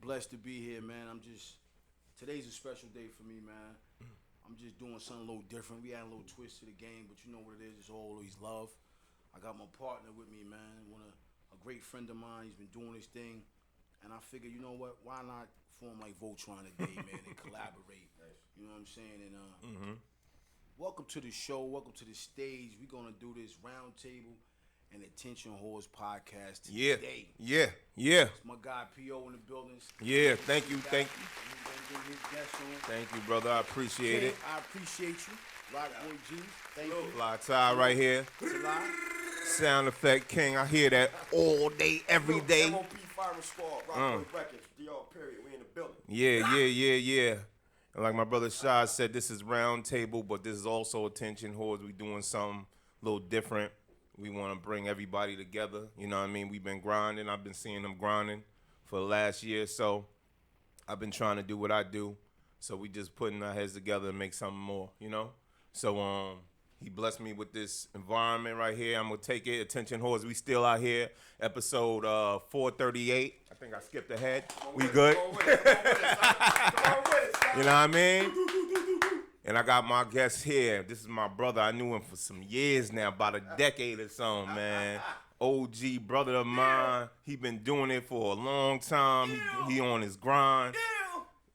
blessed to be here, man. Today's a special day for me, man. I'm just doing something a little different. We had a little twist to the game, but you know what it is. It's always love. I got my partner with me, man. A great friend of mine. He's been doing this thing. And I figured, you know what? Why not form like Voltron today, man, and collaborate? You know what I'm saying? And welcome to the show. Welcome to the stage. We're going to do this roundtable and Attention Whores podcast today. Yeah. It's my guy P.O. in the building. Yeah, thank you. Thank you, brother. I appreciate it. I appreciate you. Rockboy Gz. Thank you. Fly tie right here. Sound effect king. I hear that all day, every day. MOP Firing Squad, Rockboy Records, DR period. We in the building. Yeah. And like my brother Shah said, this is round table, but this is also Attention Whores. We doing something a little different. We want to bring everybody together. You know what I mean? We've been grinding. I've been seeing them grinding for the last year. So I've been trying to do what I do. So we just putting our heads together and make something more, you know? So he blessed me with this environment right here. I'm going to take it. Attention Whores, we still out here. Episode 438. I think I skipped ahead. We good? Come on with it, son. You know what I mean? And I got my guest here. This is my brother. I knew him for some years now, about a decade or so, man. OG brother of mine. He been doing it for a long time. He on his grind.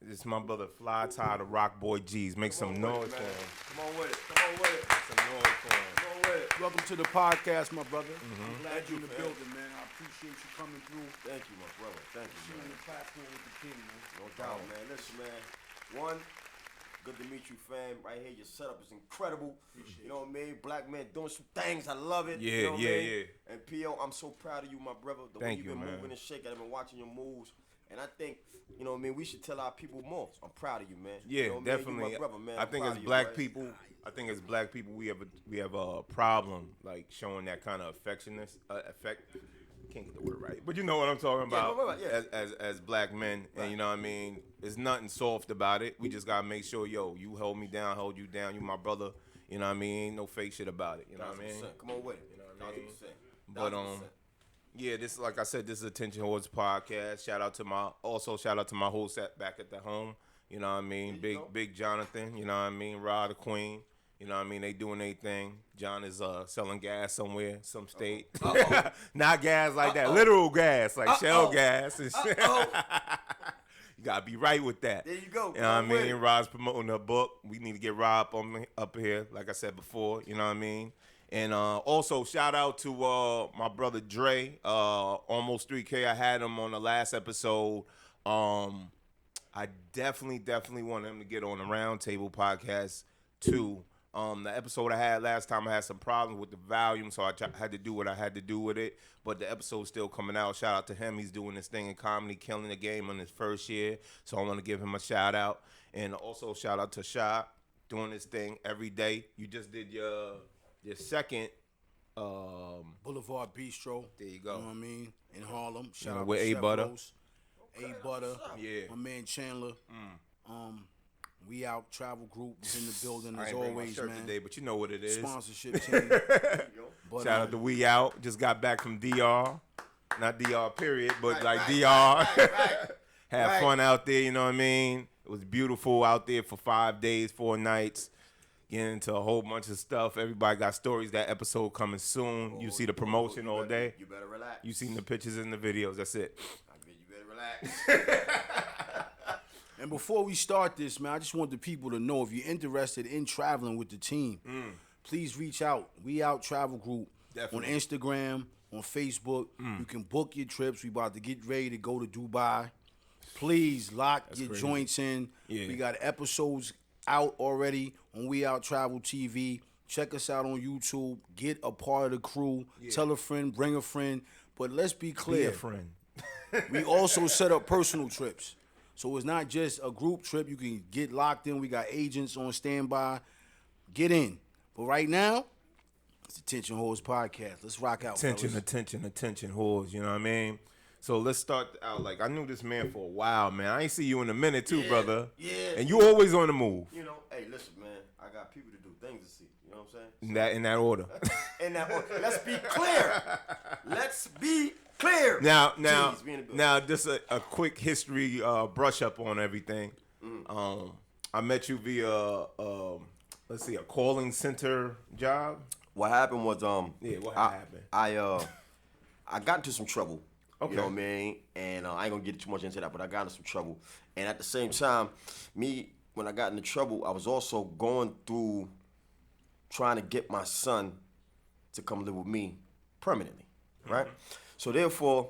This is my brother Fly Tie, the Rockboy Gz. Make some noise for him. Come on with it. Make some noise for him. Come on with it. Welcome to the podcast, my brother. I'm glad you're in the building, man. I appreciate you coming through. Thank you, my brother. Thank you, Sharing man. the platform with the king, man. No doubt, man. Listen, man. One, good to meet you, fam. Right here, your setup is incredible. You know what I mean? Black man doing some things. I love it. Yeah, you know what I mean? yeah. And P.O., I'm so proud of you, my brother. The way Thank you've you, been man. moving and shaking. I've been watching your moves. And I think, you know what I mean, we should tell our people more. So I'm proud of you, man. Yeah, you know what I mean? definitely. You my brother, man. I I'm think proud as of you, black right? people, we have a problem like showing that kind of affectionate affect. Can't get the word right, but you know what I'm talking about. Yeah. As black men, and you know what I mean. There's nothing soft about it. We just gotta make sure, you hold me down, hold you down. You my brother. You know what I mean. Ain't no fake shit about it. You know what I mean. Come on with it. You know what I mean. 100%. But yeah, this like I said, this is Attention Whores podcast. Shout out to my host back at the home. You know what I mean? Big Jonathan. You know what I mean? Rod the Queen. You know what I mean? They doing their thing. John is selling gas somewhere, some state. Not gas like that, literal gas, like shell gas and shit. You gotta be right with that. There you go. You know what I mean? Rod's promoting her book. We need to get Rod up here, like I said before. You know what I mean? And also, shout out to my brother Dre, almost 3K. I had him on the last episode. I definitely want him to get on the Roundtable podcast too. The episode I had last time, I had some problems with the volume, so I had to do what I had to do with it. But the episode's still coming out. Shout out to him. He's doing this thing in comedy, killing the game on his first year. So I want to give him a shout out. And also shout out to Sha, doing this thing every day. You just did your second Boulevard Bistro. There you go. You know what I mean? In Harlem. Shout out with to A Chef Butter. Rose. A Butter. Yeah. My man Chandler. We Out Travel Group is in the building I as ain't bring my always, shirt man. today, but you know what it is. Sponsorship team. But, Shout out to We Out. Just got back from DR. Not DR period, but DR. Had fun out there, you know what I mean? It was beautiful out there for 5 days, 4 nights. Getting into a whole bunch of stuff. Everybody got stories. That episode coming soon. You see the promotion all day. You better relax. You seen the pictures and the videos. That's it. You better relax. And before we start this, man, I just want the people to know if you're interested in traveling with the team, please reach out. We Out Travel Group. Definitely. On Instagram, on Facebook. You can book your trips. We about to get ready to go to Dubai. Please lock your crazy. joints in. Yeah. We got episodes out already on We Out Travel TV. Check us out on YouTube. Get a part of the crew. Yeah. Tell a friend, bring a friend. But let's be Be clear. a friend. We also set up personal trips. So it's not just a group trip. You can get locked in. We got agents on standby. Get in. But right now, it's Attention Whores podcast. Let's rock out, Attention, fellas. whores. You know what I mean? So let's start out. Like, I knew this man for a while, man. I ain't see you in a minute, too, brother. Yeah. And you always on the move. You know, hey, listen, man. I got people to do things to see. You know what I'm saying? In that order. In that order. Let's be clear. Let's be Clear. Now, Jeez, we in the building. now, just a quick history brush up on everything. I met you via, let's see, a calling center job. What happened was What happened? I got into some trouble. Okay. You know what I mean? And I ain't gonna get too much into that, but I got into some trouble. And at the same time, when I got into trouble, I was also going through trying to get my son to come live with me permanently, right? So therefore,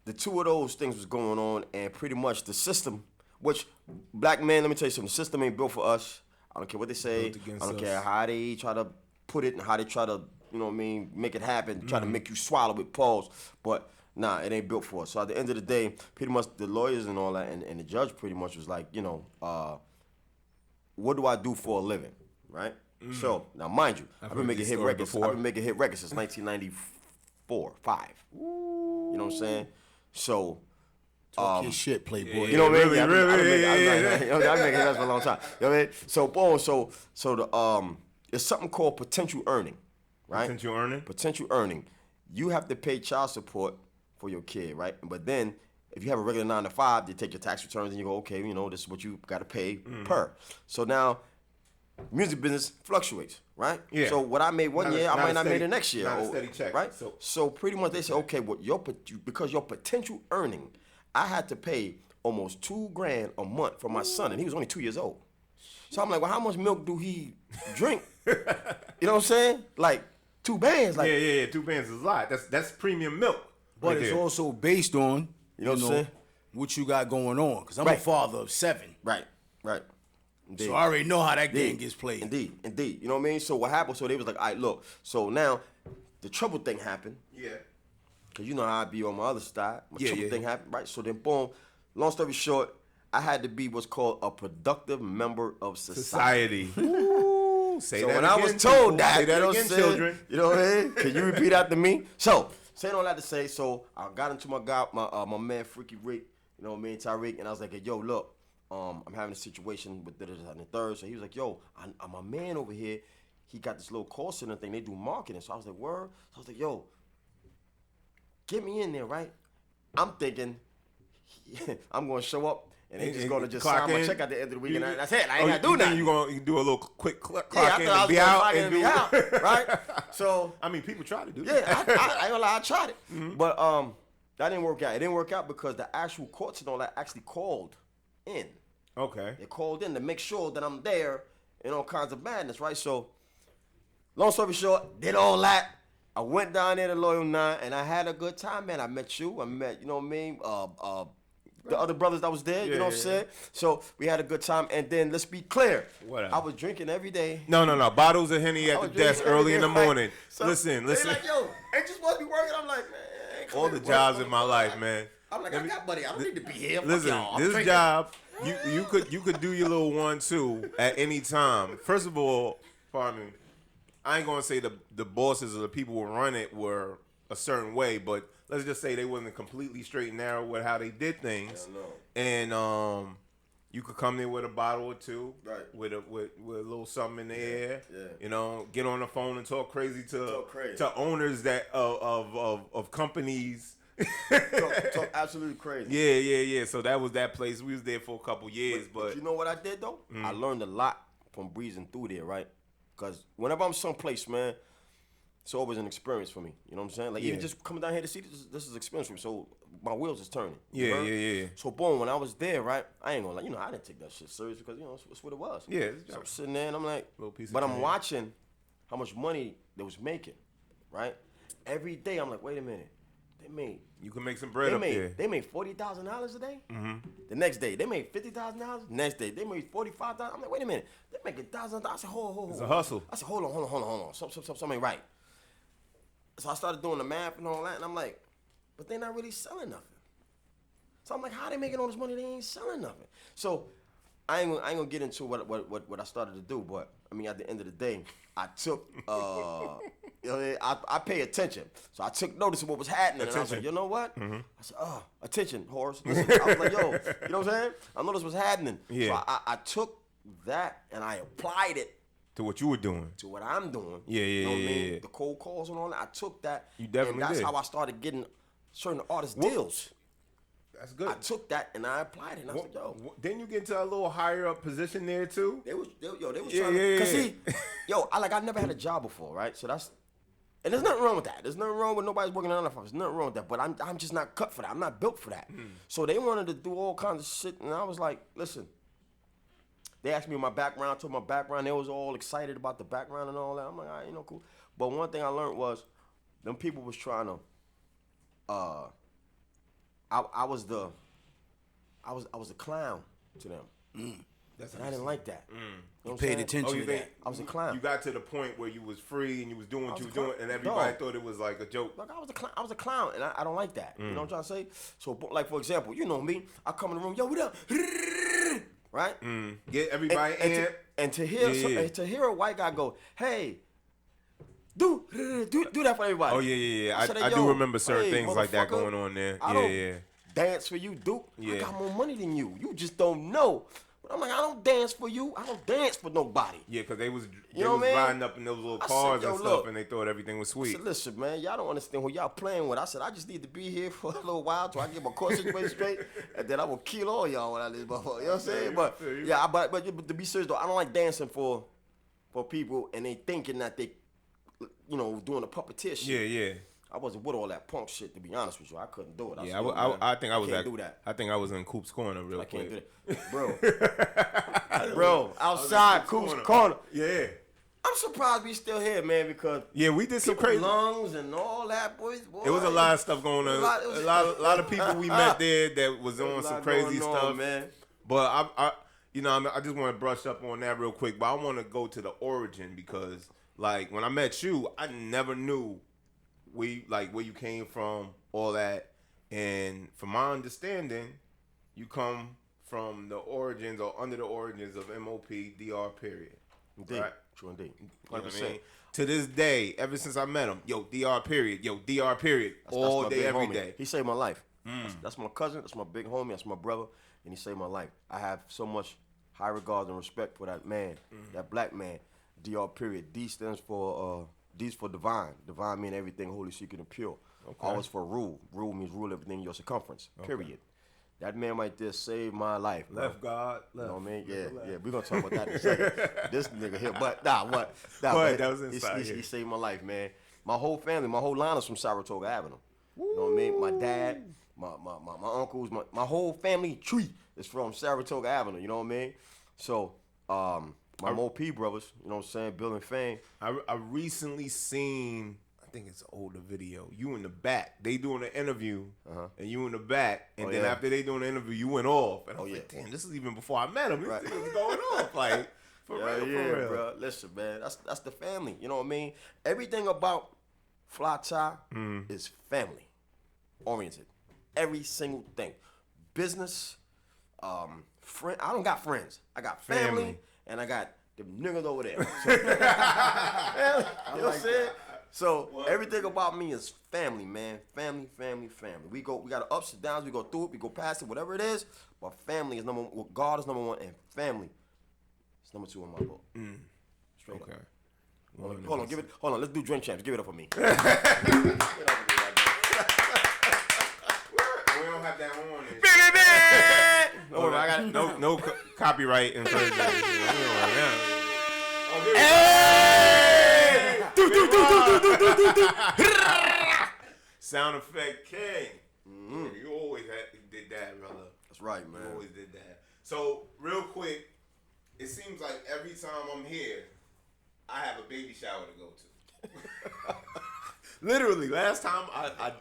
the two of those things was going on, and pretty much the system, which black men, let me tell you something, the system ain't built for us. I don't care what they say. I don't care how they try to put it and how they try to, you know what I mean, make it happen, try to make you swallow it, pause. But nah, it ain't built for us. So at the end of the day, pretty much the lawyers and all that, and the judge pretty much was like, you know, what do I do for a living, right? So now, mind you, I've been making hit records. I've been making hit records since 1994, 5. You know what I'm saying? So. Talk your shit, Playboy. You know what I mean? Really, I've been making hits for a long time. You know what I mean? So boom, so the it's something called potential earning, right? Potential earning? Potential earning. You have to pay child support for your kid, right? But then if you have a regular 9 to 5, they take your tax returns and you go, okay, you know, this is what you got to pay per. So now, music business fluctuates, right? Yeah. So what I made one year, I might not make the next year. Not a steady check. Right? So pretty much they say, okay, well, because your potential earning, I had to pay almost $2,000 a month for my son, and he was only 2 years old. So I'm like, well, how much milk do he drink? You know what I'm saying? Like 2 bands. Like, yeah. 2 bands is a lot. That's premium milk. But right it's there. also based on, You know what I'm saying? what you got going on. Because I'm a Right. father of 7. right. Indeed. So I already know how that game gets played. Indeed. You know what I mean? So what happened? So they was like, all right, look. So now the trouble thing happened. Yeah. Cause you know how I be on my other side. My Yeah, trouble yeah. thing happened, right? So then, boom. Long story short, I had to be what's called a productive member of society. Society. Say So that when again, I was told people. that, Say that you know again, what I'm saying? children. You know what I mean? Can you repeat after me? So saying all that to say, so I got into my guy, my man Freaky Rick. You know what I mean, Tyreek, and I was like, hey, yo, look, I'm having a situation with this and the third. So he was like, yo, I'm a man over here. He got this little call center thing. They do marketing. So I was like, word. So I was like, yo, get me in there, right? I'm thinking I'm going to show up and they just going to just clock sign my in. check at the end of the week. And that's it. I ain't got to do you think nothing. you going to do a little quick clock Yeah, in I and be thought I out was going to be out, right? So, I mean, people try to do yeah, that. I ain't gonna lie, I tried it. But that didn't work out. It didn't work out because the actual courts and all that actually called in. Okay. They called in to make sure that I'm there and all kinds of madness, right? So, long story short, did all that. I went down there to Loyal 9 and I had a good time, man. I met you. I met, you know what I mean? The other brothers that was there, you know what I'm saying? So we had a good time. And then let's be clear. Whatever. I was drinking every day. No. Bottles of Henny I at the was desk drinking early in the every day, morning. right? So Listen. They like, yo, ain't you supposed to be working? I'm like, man. All the jobs in my life, man. I'm like, I got money. I don't need to be here. Fuck Listen, y'all. I'm this drinking. job, you could do your little 1-2 at any time. First of all, pardon me, I ain't gonna say the bosses or the people who run it were a certain way, but let's just say they wasn't completely straight and narrow with how they did things. Hell And you could come there with a bottle or two, Right. with a little something in the air. yeah. You know, get on the phone and talk crazy to Talk crazy. to owners that of companies. Talk absolutely crazy. Yeah. So that was that place. We was there for a couple years, but you know what I did though? I learned a lot from breezing through there, right? Because whenever I'm someplace, man, it's always an experience for me. You know what I'm saying? Like even Yeah. just coming down here to see this is experience for me. So my wheels is turning. You Yeah, heard? yeah. So boom, when I was there, right? I ain't gonna lie, I didn't take that shit serious because it's what it was. Yeah, it's So I'm sitting there and I'm like, Little piece of but I'm change. watching how much money they was making, right? Every day I'm like, wait a minute, you can make some bread up there. they made $40,000 a day. The next day they made $50,000. Next day they made $45,000. I'm like, wait a minute, they making $1,000. I said, hold. It's a hustle. I said, hold on. Something ain't right. So I started doing the math and all that, and I'm like, but they're not really selling nothing. So I'm like, how they making all this money? They ain't selling nothing. So I ain't gonna get into what I started to do, but I mean, at the end of the day, I took, I pay attention. So I took notice of what was happening, and I was like, Attention. you know what? I said, attention, Horace. Listen. I was like, yo, you know what I'm saying? I noticed what's happening. Yeah. So I took that and I applied it To what you were doing. to what I'm doing. Yeah, You know what I mean? yeah. The cold calls and all that. I took that. You definitely and that's did. how I started getting certain artist deals. That's good. I took that and I applied it. And I was like, yo. Didn't you get into a little higher up position there too? They was trying to. Cause see, I never had a job before, right? So that's, and there's nothing wrong with that. There's nothing wrong with nobody's working on that. There's nothing wrong with that. But I'm just not cut for that. I'm not built for that. So they wanted to do all kinds of shit, and I was like, listen. They asked me my background. I told my background. They was all excited about the background and all that. I'm like, all right, cool. But one thing I learned was, them people was trying to. I was the clown to them. And I didn't like that. You paid attention to that. I was a clown. You got to the point where you was free and you was doing what you was doing, and everybody thought it was like a joke. Look, I was a clown, and I don't like that. You know what I'm trying to say? So, like, for example, you know me. I come in the room, yo, what up? Right? Get everybody in. And to hear a white guy go, hey, do that for everybody. Oh, yeah. I said, I do remember certain things like that going on there. I don't dance for you, Duke. I got more money than you. You just don't know. But I'm like, I don't dance for you. I don't dance for nobody. Yeah, because they was you know riding up in those little cars said, and stuff, and they thought everything was sweet. I said, listen, man, y'all don't understand who y'all playing with. I said, I just need to be here for a little while till I get my court situation straight, and then I will kill all y'all when I leave. You know what I'm saying? But yeah, but to be serious though, I don't like dancing for people, and they thinking that they, doing a puppeteer shit. Yeah. I wasn't with all that punk shit, to be honest with you. I couldn't do it. I think I was do that. I think I was in Coop's corner real quick. I can't do that. Bro, outside Coop's corner. Yeah. I'm surprised we still here, man, because we did some crazy lungs and all that, boys. It was a lot of stuff going on. A lot of people we met there that was on some crazy stuff, man. But I just want to brush up on that real quick. But I want to go to the origin because, like, when I met you, I never knew where you came from, all that, and from my understanding, you come from the origins or under the origins of MOP DR period. Indeed. Right? True indeed. 100%. You know what I mean? To this day, ever since I met him, DR period, DR period, all day, every day. He saved my life. That's my cousin. That's my big homie. That's my brother, and he saved my life. I have so much high regard and respect for that man, that black man. DR period. D stands for D's for divine. Divine means everything holy, secret, and pure. Okay. Always for rule. Rule means rule everything in your circumference. Period. That man right there saved my life. Left God, left. You know what I mean? Yeah. We're gonna talk about that in a second. This nigga here, but that was inside. He saved my life, man. My whole family, my whole line is from Saratoga Avenue. Woo. You know what I mean? My dad, my uncles, my whole family tree is from Saratoga Avenue. You know what I mean? So, my MOP brothers, you know what I'm saying, building fame. I recently seen, I think it's an older video, you in the back. They doing an interview, and you in the back. And then after they doing the interview, you went off. And I was like, damn, this is even before I met him. This thing was going off. Like, for real. Bro. Listen, man, that's the family. You know what I mean? Everything about Fly Tie is family oriented. Every single thing. Business, friend. I don't got friends. I got family. And I got them niggas over there. So, you know what I'm saying? So everything about me is family, man. Family. We got the ups and downs. We go through it. We go past it. Whatever it is. But family is number one. God is number one, and family is number two in my book. Straight up. Hold on. Hold on. Let's do drink champs. Give it up for me. We don't have that on. Don't worry, I got it. No copyright infringement. Hey! Sound effect king. You always did that, brother. That's right, man. You always did that. So, real quick, it seems like every time I'm here, I have a baby shower to go to. Literally, last time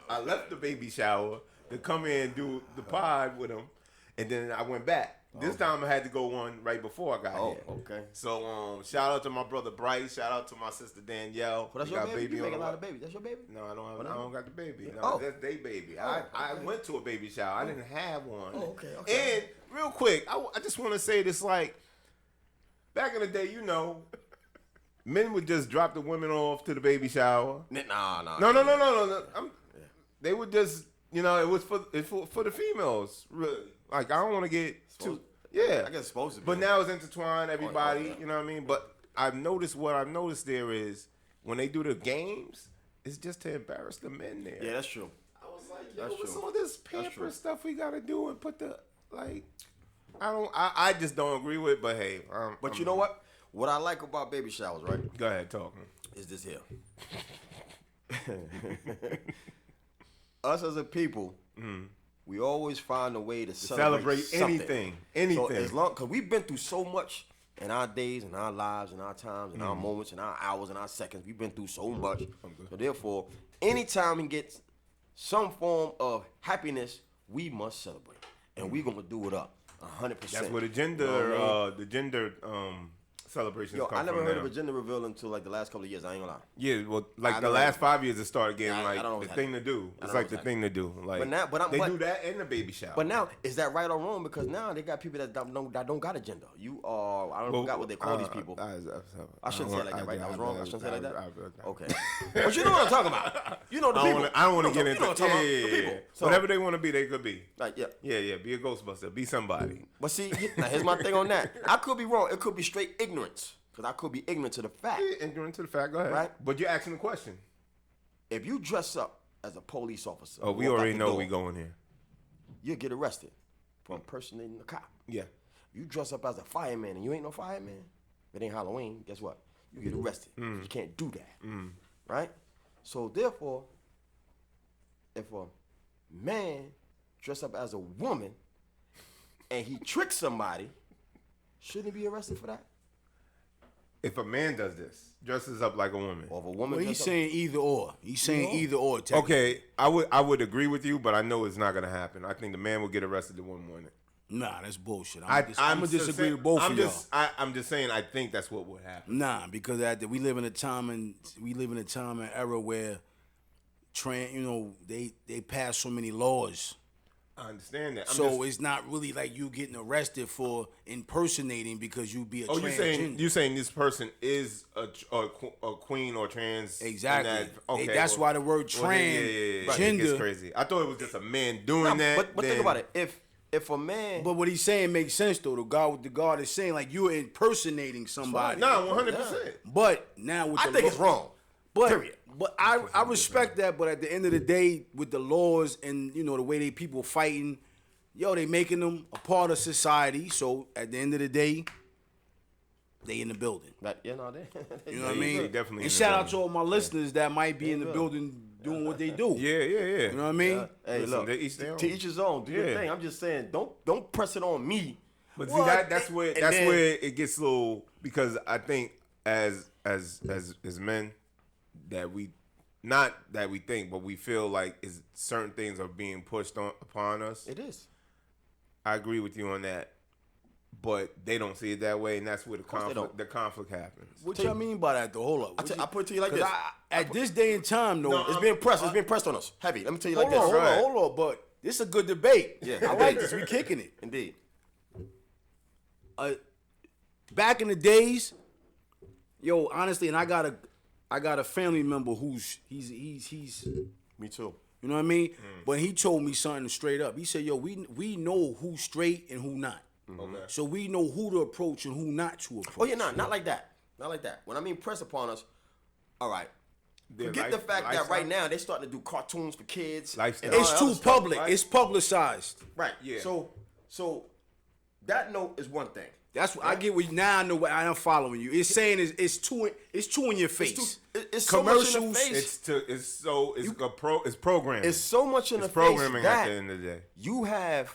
I left the baby shower to come in and do the pod with him, and then I went back. This time I had to go one right before I got here. Okay. So shout out to my brother Bryce. Shout out to my sister Danielle. Well, that's your baby. You make a lot of babies. That's your baby. No, I don't got the baby. No, that's their baby. I went to a baby shower. I didn't have one. Oh, okay. And real quick, I just want to say this: like back in the day, men would just drop the women off to the baby shower. Nah. No. They would just, it was for the females. Really, like I don't want to get too. Yeah, I guess it's supposed to be. But now it's intertwined, everybody, you know what I mean? But what I've noticed there is when they do the games, it's just to embarrass the men there. Yeah, that's true. I was like, yo, That's what's true. all this That's pamper true. stuff we gotta do and put the like? I just don't agree with it. But hey, But you know what? What I like about baby showers, right, Go ahead, talk. is this here. Us as a people, we always find a way to celebrate something. anything. So as long, cause we've been through so much in our days, in our lives, in our times, in our moments, in our hours, in our seconds. We've been through so much. So therefore, anytime we get some form of happiness, we must celebrate, and we're gonna do it up 100%. That's where the gender celebrations Yo, come I never from heard now. of a gender reveal until like the last couple of years. I ain't gonna lie. Yeah, well, like I the know last that. 5 years, it started getting I like don't know the what's thing to do. I It's don't like know the what's thing to do. Like But now- but I'm- they but- do that in the baby shower. But now, is that right or wrong? Because now they got people that don't got a gender. You are, I don't forgot what they call these people. I shouldn't say it like that, right? That was wrong. I shouldn't say it like that. Okay. But you know what I'm talking about. You know the people. I don't want to get You into know what I'm talking about. yeah, The yeah, people. yeah. So, Whatever they want to be, they could be. like, yeah. Yeah. Be a Ghostbuster. Be somebody. But see, now here's my thing on that. I could be wrong. It could be straight ignorance. Because I could be ignorant to the fact. Yeah, ignorant to the fact. Go ahead. Right. But you're asking the question. If you dress up as a police officer, Oh, we walk out already the know door, we going here. you'll get arrested for impersonating a cop. Yeah. You dress up as a fireman and you ain't no fireman, it ain't Halloween, guess what? You get arrested. You can't do that. Right? So therefore, if a man dress up as a woman and he tricks somebody, shouldn't he be arrested for that? If a man does this, dresses up like a woman. Or if a woman Well, he's dress up- saying either or. He's saying either or. Okay, I would agree with you, but I know it's not gonna happen. I think the man will get arrested in one morning. Nah, that's bullshit. I'm I'm gonna disagree with both of y'all. I'm just saying I think that's what would happen. Nah, because we live in a time and era where they pass so many laws. I understand that. So it's not really like you getting arrested for impersonating because you be a transgender. you saying this person is a queen or trans? Exactly. Okay, That's why the word well, then, trans It gender. gets crazy. I thought it was just a man doing that. But think about it. If a man, But what he's saying makes sense though. The God is saying like you're impersonating somebody. No, 100%. But now with I the think it's wrong. But Period. But I respect that. But at the end of the day, with the laws and the way they people fighting, they making them a part of society. So at the end of the day, they in the building. They You know what I They mean? definitely in And the shout out building. to all my listeners that might be in the building doing what they do. Yeah. You know what I mean? Hey, Listen, look, they each their own. to each his own. Do your Yeah. thing. I'm just saying, don't press it on me. But Well, see that's where and then- it gets a little, because I think as men that we think, but we feel like certain things are being pushed upon us. It is. I agree with you on that, but they don't see it that way, and that's where course they don't. the conflict happens. What y'all mean by that though? Hold up. I put it to you like 'Cause this. at this day and time though, It's being pressed. It's being pressed on us. Heavy. Let me tell you like hold this. on, hold on. But this is a good debate. Yeah. I like this. We kicking it. Indeed. Back in the days, honestly, and I got a family member who's he's Me too. you know what I mean? But he told me something straight up. He said, we know who's straight and who not. Okay. So we know who to approach and who not to approach. Oh yeah, not like that. Not like that. When I mean press upon us, all right. Their Forget the fact that lifestyle. right now they're starting to do cartoons for kids. Lifestyle. and all It's that too other stuff, public. right? It's publicized. Right. Yeah. So that note is one thing. That's what I get. Now I know what I am following you. It's saying it's too in your face. It's so much in the Commercials. face. It's programming. It's so much in the It's programming face at that the end of the day. you have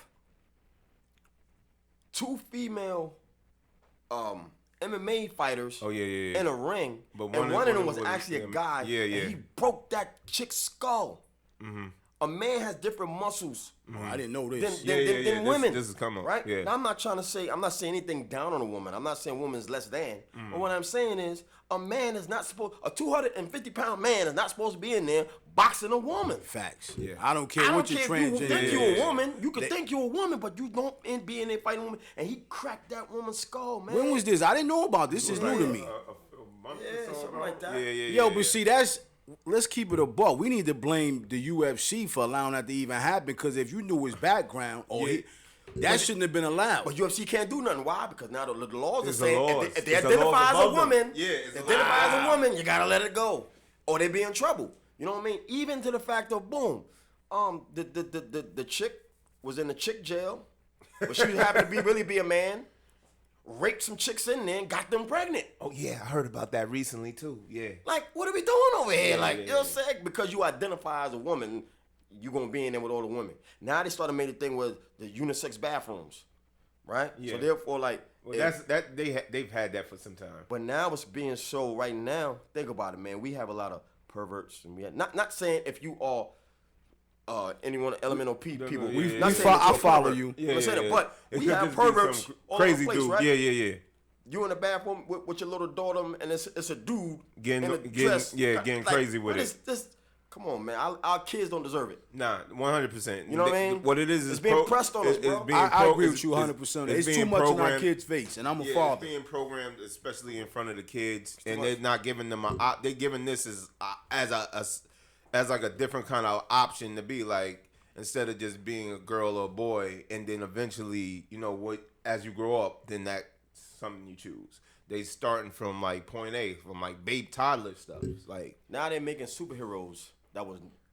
two female MMA fighters Oh, yeah. in a ring, But and one of them was actually a guy, yeah. and he broke that chick's skull. A man has different muscles Oh, I didn't know than, this. than women. This is coming, right? yeah. Now, I'm not saying anything down on a woman. I'm not saying woman's less than. But what I'm saying is, a man is not supposed. A 250-pound man is not supposed to be in there boxing a woman. Facts. Yeah. I don't care I don't what care your if you transgender think is. you're a woman. You can think you're a woman, but you don't be in there fighting a woman. And he cracked that woman's skull, man. When was this? I didn't know about this. This is new to me. Yeah, something like that. Yo, but see, let's keep it a buck. We need to blame the UFC for allowing that to even happen, because if you knew his background, that shouldn't have been allowed. But UFC can't do nothing. Why? Because now the laws are It's the saying laws. if they It's the identify laws as a above them. woman, Yeah, it's identify as a allowed. woman, you gotta let it go, or they be in trouble. You know what I mean? Even to the fact of boom, The chick was in the chick jail, but she happened to really be a man. Raped some chicks in there and got them pregnant. Oh yeah, I heard about that recently too. Yeah. Like, what are we doing over here? Yeah, Like, yeah, you know what I'm saying? Because you identify as a woman, you're gonna be in there with all the women. Now they started made a thing with the unisex bathrooms, right? Yeah. So therefore, like, Well, they've had that for some time. but now it's being so right now. Think about it, man. We have a lot of perverts, and we have, not saying if you are anyone elemental people. Yeah, Not yeah. saying that I you're a follow pervert. you. I'm saying that, but It we could have just be perverts some all crazy over the place, dude. right? Yeah. You in the bathroom with your little daughter, and it's a dude Getting- in a getting- dress. yeah, getting crazy with what it. is this? Come on, man. Our kids don't deserve it. Nah, 100%. You know what I mean? What it is It's being pressed on us, bro. I agree with you 100%. It's too being much in our programmed- kids' face, and I'm a Yeah, father. it's being programmed, especially in front of the kids, and much. they're not giving them they're giving this as like a different kind of option to be like, instead of just being a girl or a boy, and then eventually, as you grow up, then that's something you choose. They starting from like point A, from like babe toddler stuff. It's like Now they're making superheroes. That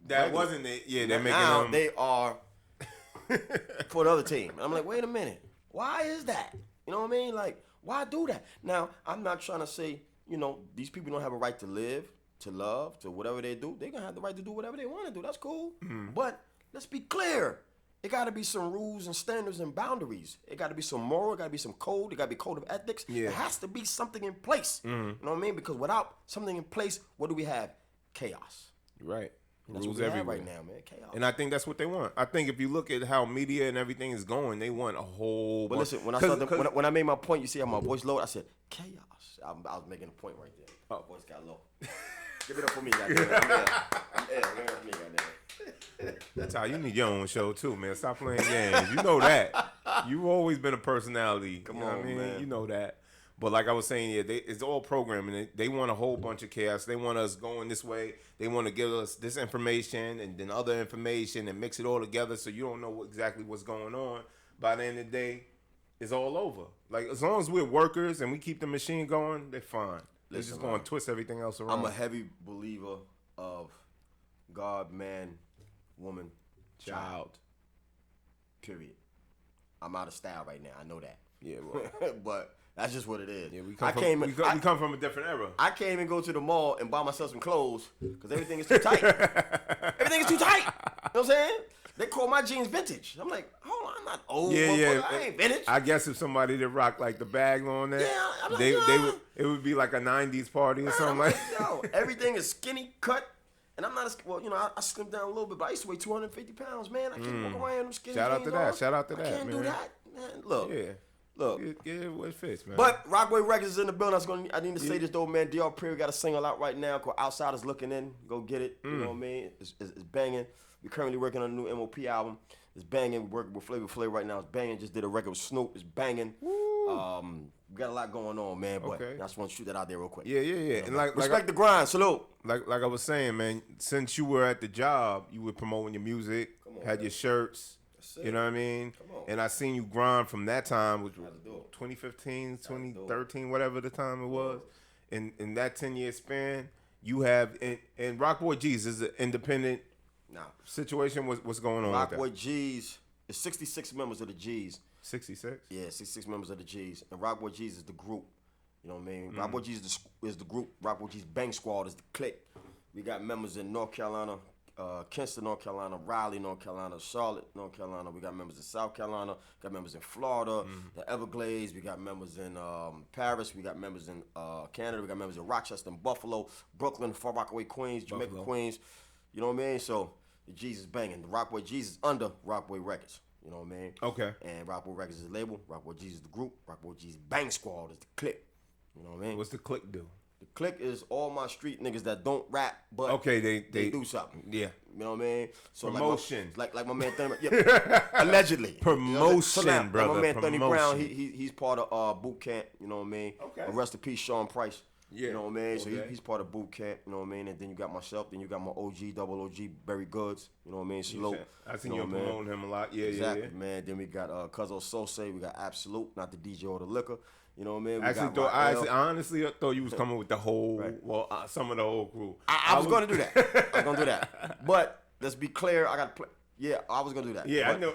that wasn't it. Yeah, they're making now them. they are for the other team. I'm like, wait a minute. Why is that? You know what I mean? Like, why do that? Now, I'm not trying to say, these people don't have a right to live, to love, to whatever they do. They're going to have the right to do whatever they want to do. That's cool. But let's be clear. It got to be some rules and standards and boundaries. It got to be some moral. It got to be some code. It got to be code of ethics. Yeah. It has to be something in place. You know what I mean? Because without something in place, what do we have? Chaos. Right. That's Rules what we have everywhere. right now, man. Chaos. And I think that's what they want. I think if you look at how media and everything is going, they want a whole. But listen, when I made my point, you see how my voice low? I said chaos. I was making a point right there. Oh, voice got low. Give it up for me, goddamn. Give it up for me, goddamn. That's how you need your own show too, man. Stop playing games. You know that. You've always been a personality. Come you know on, what I mean? man. You know that. But like I was saying, yeah, it's all programming. They want a whole bunch of chaos. They want us going this way. They want to give us this information and then other information and mix it all together so you don't know exactly what's going on. By the end of the day, it's all over. Like, as long as we're workers and we keep the machine going, they're fine. They're Listen, just going to twist everything else around. I'm a heavy believer of God, man, woman, child. Period. I'm out of style right now. I know that. Yeah, well, but that's just what it is. yeah, I can't even- we come from a different era. I can't even go to the mall and buy myself some clothes because everything is too tight. Everything is too tight. You know what I'm saying? They call my jeans vintage. I'm like, hold on, I'm not old. Yeah. I ain't vintage. I guess if somebody did rock like the bag on that, Yeah, I'm like, they nah. would. It would be like a '90s party or something I'm like. yo, everything is skinny cut. And I'm not as well, I slimmed down a little bit, but I used to weigh 250 pounds, man. I can't walk around in them skinny Shout out jeans to that. on. Shout out to I that, can't do man. that, man. Look, Yeah, look. yeah, what fits, man. But Rockboy Records is in the building. I need to say this though, man. DR Perry got a single out right now called Outsiders Looking In. Go get it. You know what I mean? It's banging. We're currently working on a new MOP album. It's banging. We're working with Flavor Flav right now. It's banging. Just did a record with Snoop. It's banging. We got a lot going on, man. But Okay. I just want to shoot that out there real quick. yeah. And like Respect the grind. Salute. like I was saying, man. Since you were at the job, you were promoting your music, had your shirts. it. You know what I mean? Come on. And I seen you grind from that time, which was Had to do it. 2015, to do it. 2013, whatever the time it was. In that 10-year span, you have and Rockboy Gz is an independent Nah. situation. What's going on with that? Rockboy Gz. There's 66 members of the Gz. 66. Yeah, 66 members of the Gz. And Rockboy Gz is the group. You know what I mean? Rockboy Gz is the group. Rockboy Gz Bang Squad is the clique. We got members in North Carolina, Kinston, North Carolina, Raleigh, North Carolina, Charlotte, North Carolina. We got members in South Carolina. Got members in Florida, the Everglades. We got members in Paris. We got members in Canada. We got members in Rochester and Buffalo, Brooklyn, Far Rockaway, Queens, Jamaica, Buffalo. Queens. You know what I mean? So the Gz is banging. The Rockboy Gz is under Rockboy Records. You know what I mean? Okay. And Rockboy Records is the label. Rockboy Gz is the group. Rockboy Gz Bang Squad is the clique. You know what I mean? What's the click do? The clique is all my street niggas that don't rap, but Okay, they do something. Yeah. You know what I mean? So Promotion. like my man Thunny, yeah, allegedly. Promotion, So now, brother, Like my man Thunny Brown, promotion. he's part of Boot Camp. You know what I mean? Okay. And rest in peace, Sean Price. Yeah. You know what I mean? So Okay. he's part of Boot Camp. You know what I mean? And then you got myself. Then you got my OG, double OG, Berry Goods. You know what I mean? Salute. I seen know you what I mean? promoting him a lot. Yeah, Exactly, yeah. man. Then we got Cuzzo Sose. We got Absolute, not the DJ or the liquor. You know what I mean? We I honestly thought you was coming with the whole, Right. some of the whole crew. I was going to do that. I was going to do that. But let's be clear. I got to play. Yeah, I was gonna do that. Yeah, but, I know.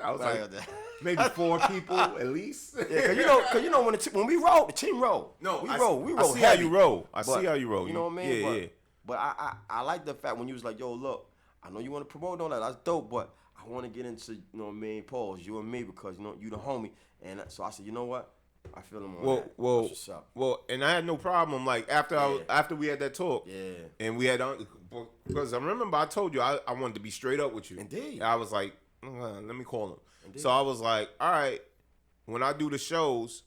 I was but like, maybe 4 people at least. Yeah, cause you know when we roll, the team roll. No, we I roll. see heavy. how you roll. I But, see how you roll. You know what I mean? Yeah, But I like the fact when you was like, yo, look, I know you want to promote all that. That's dope, but I want to get into, you know what I mean, Pauls, you and me, because, you know, you the homie. And so I said, you know what? I feel him on that. That's what's up. Well, and I had no problem. Like after we had that talk, and we had because I remember I told you I wanted to be straight up with you. Indeed. I was like, let me call him. Indeed. So I was like, all right, when I do the shows,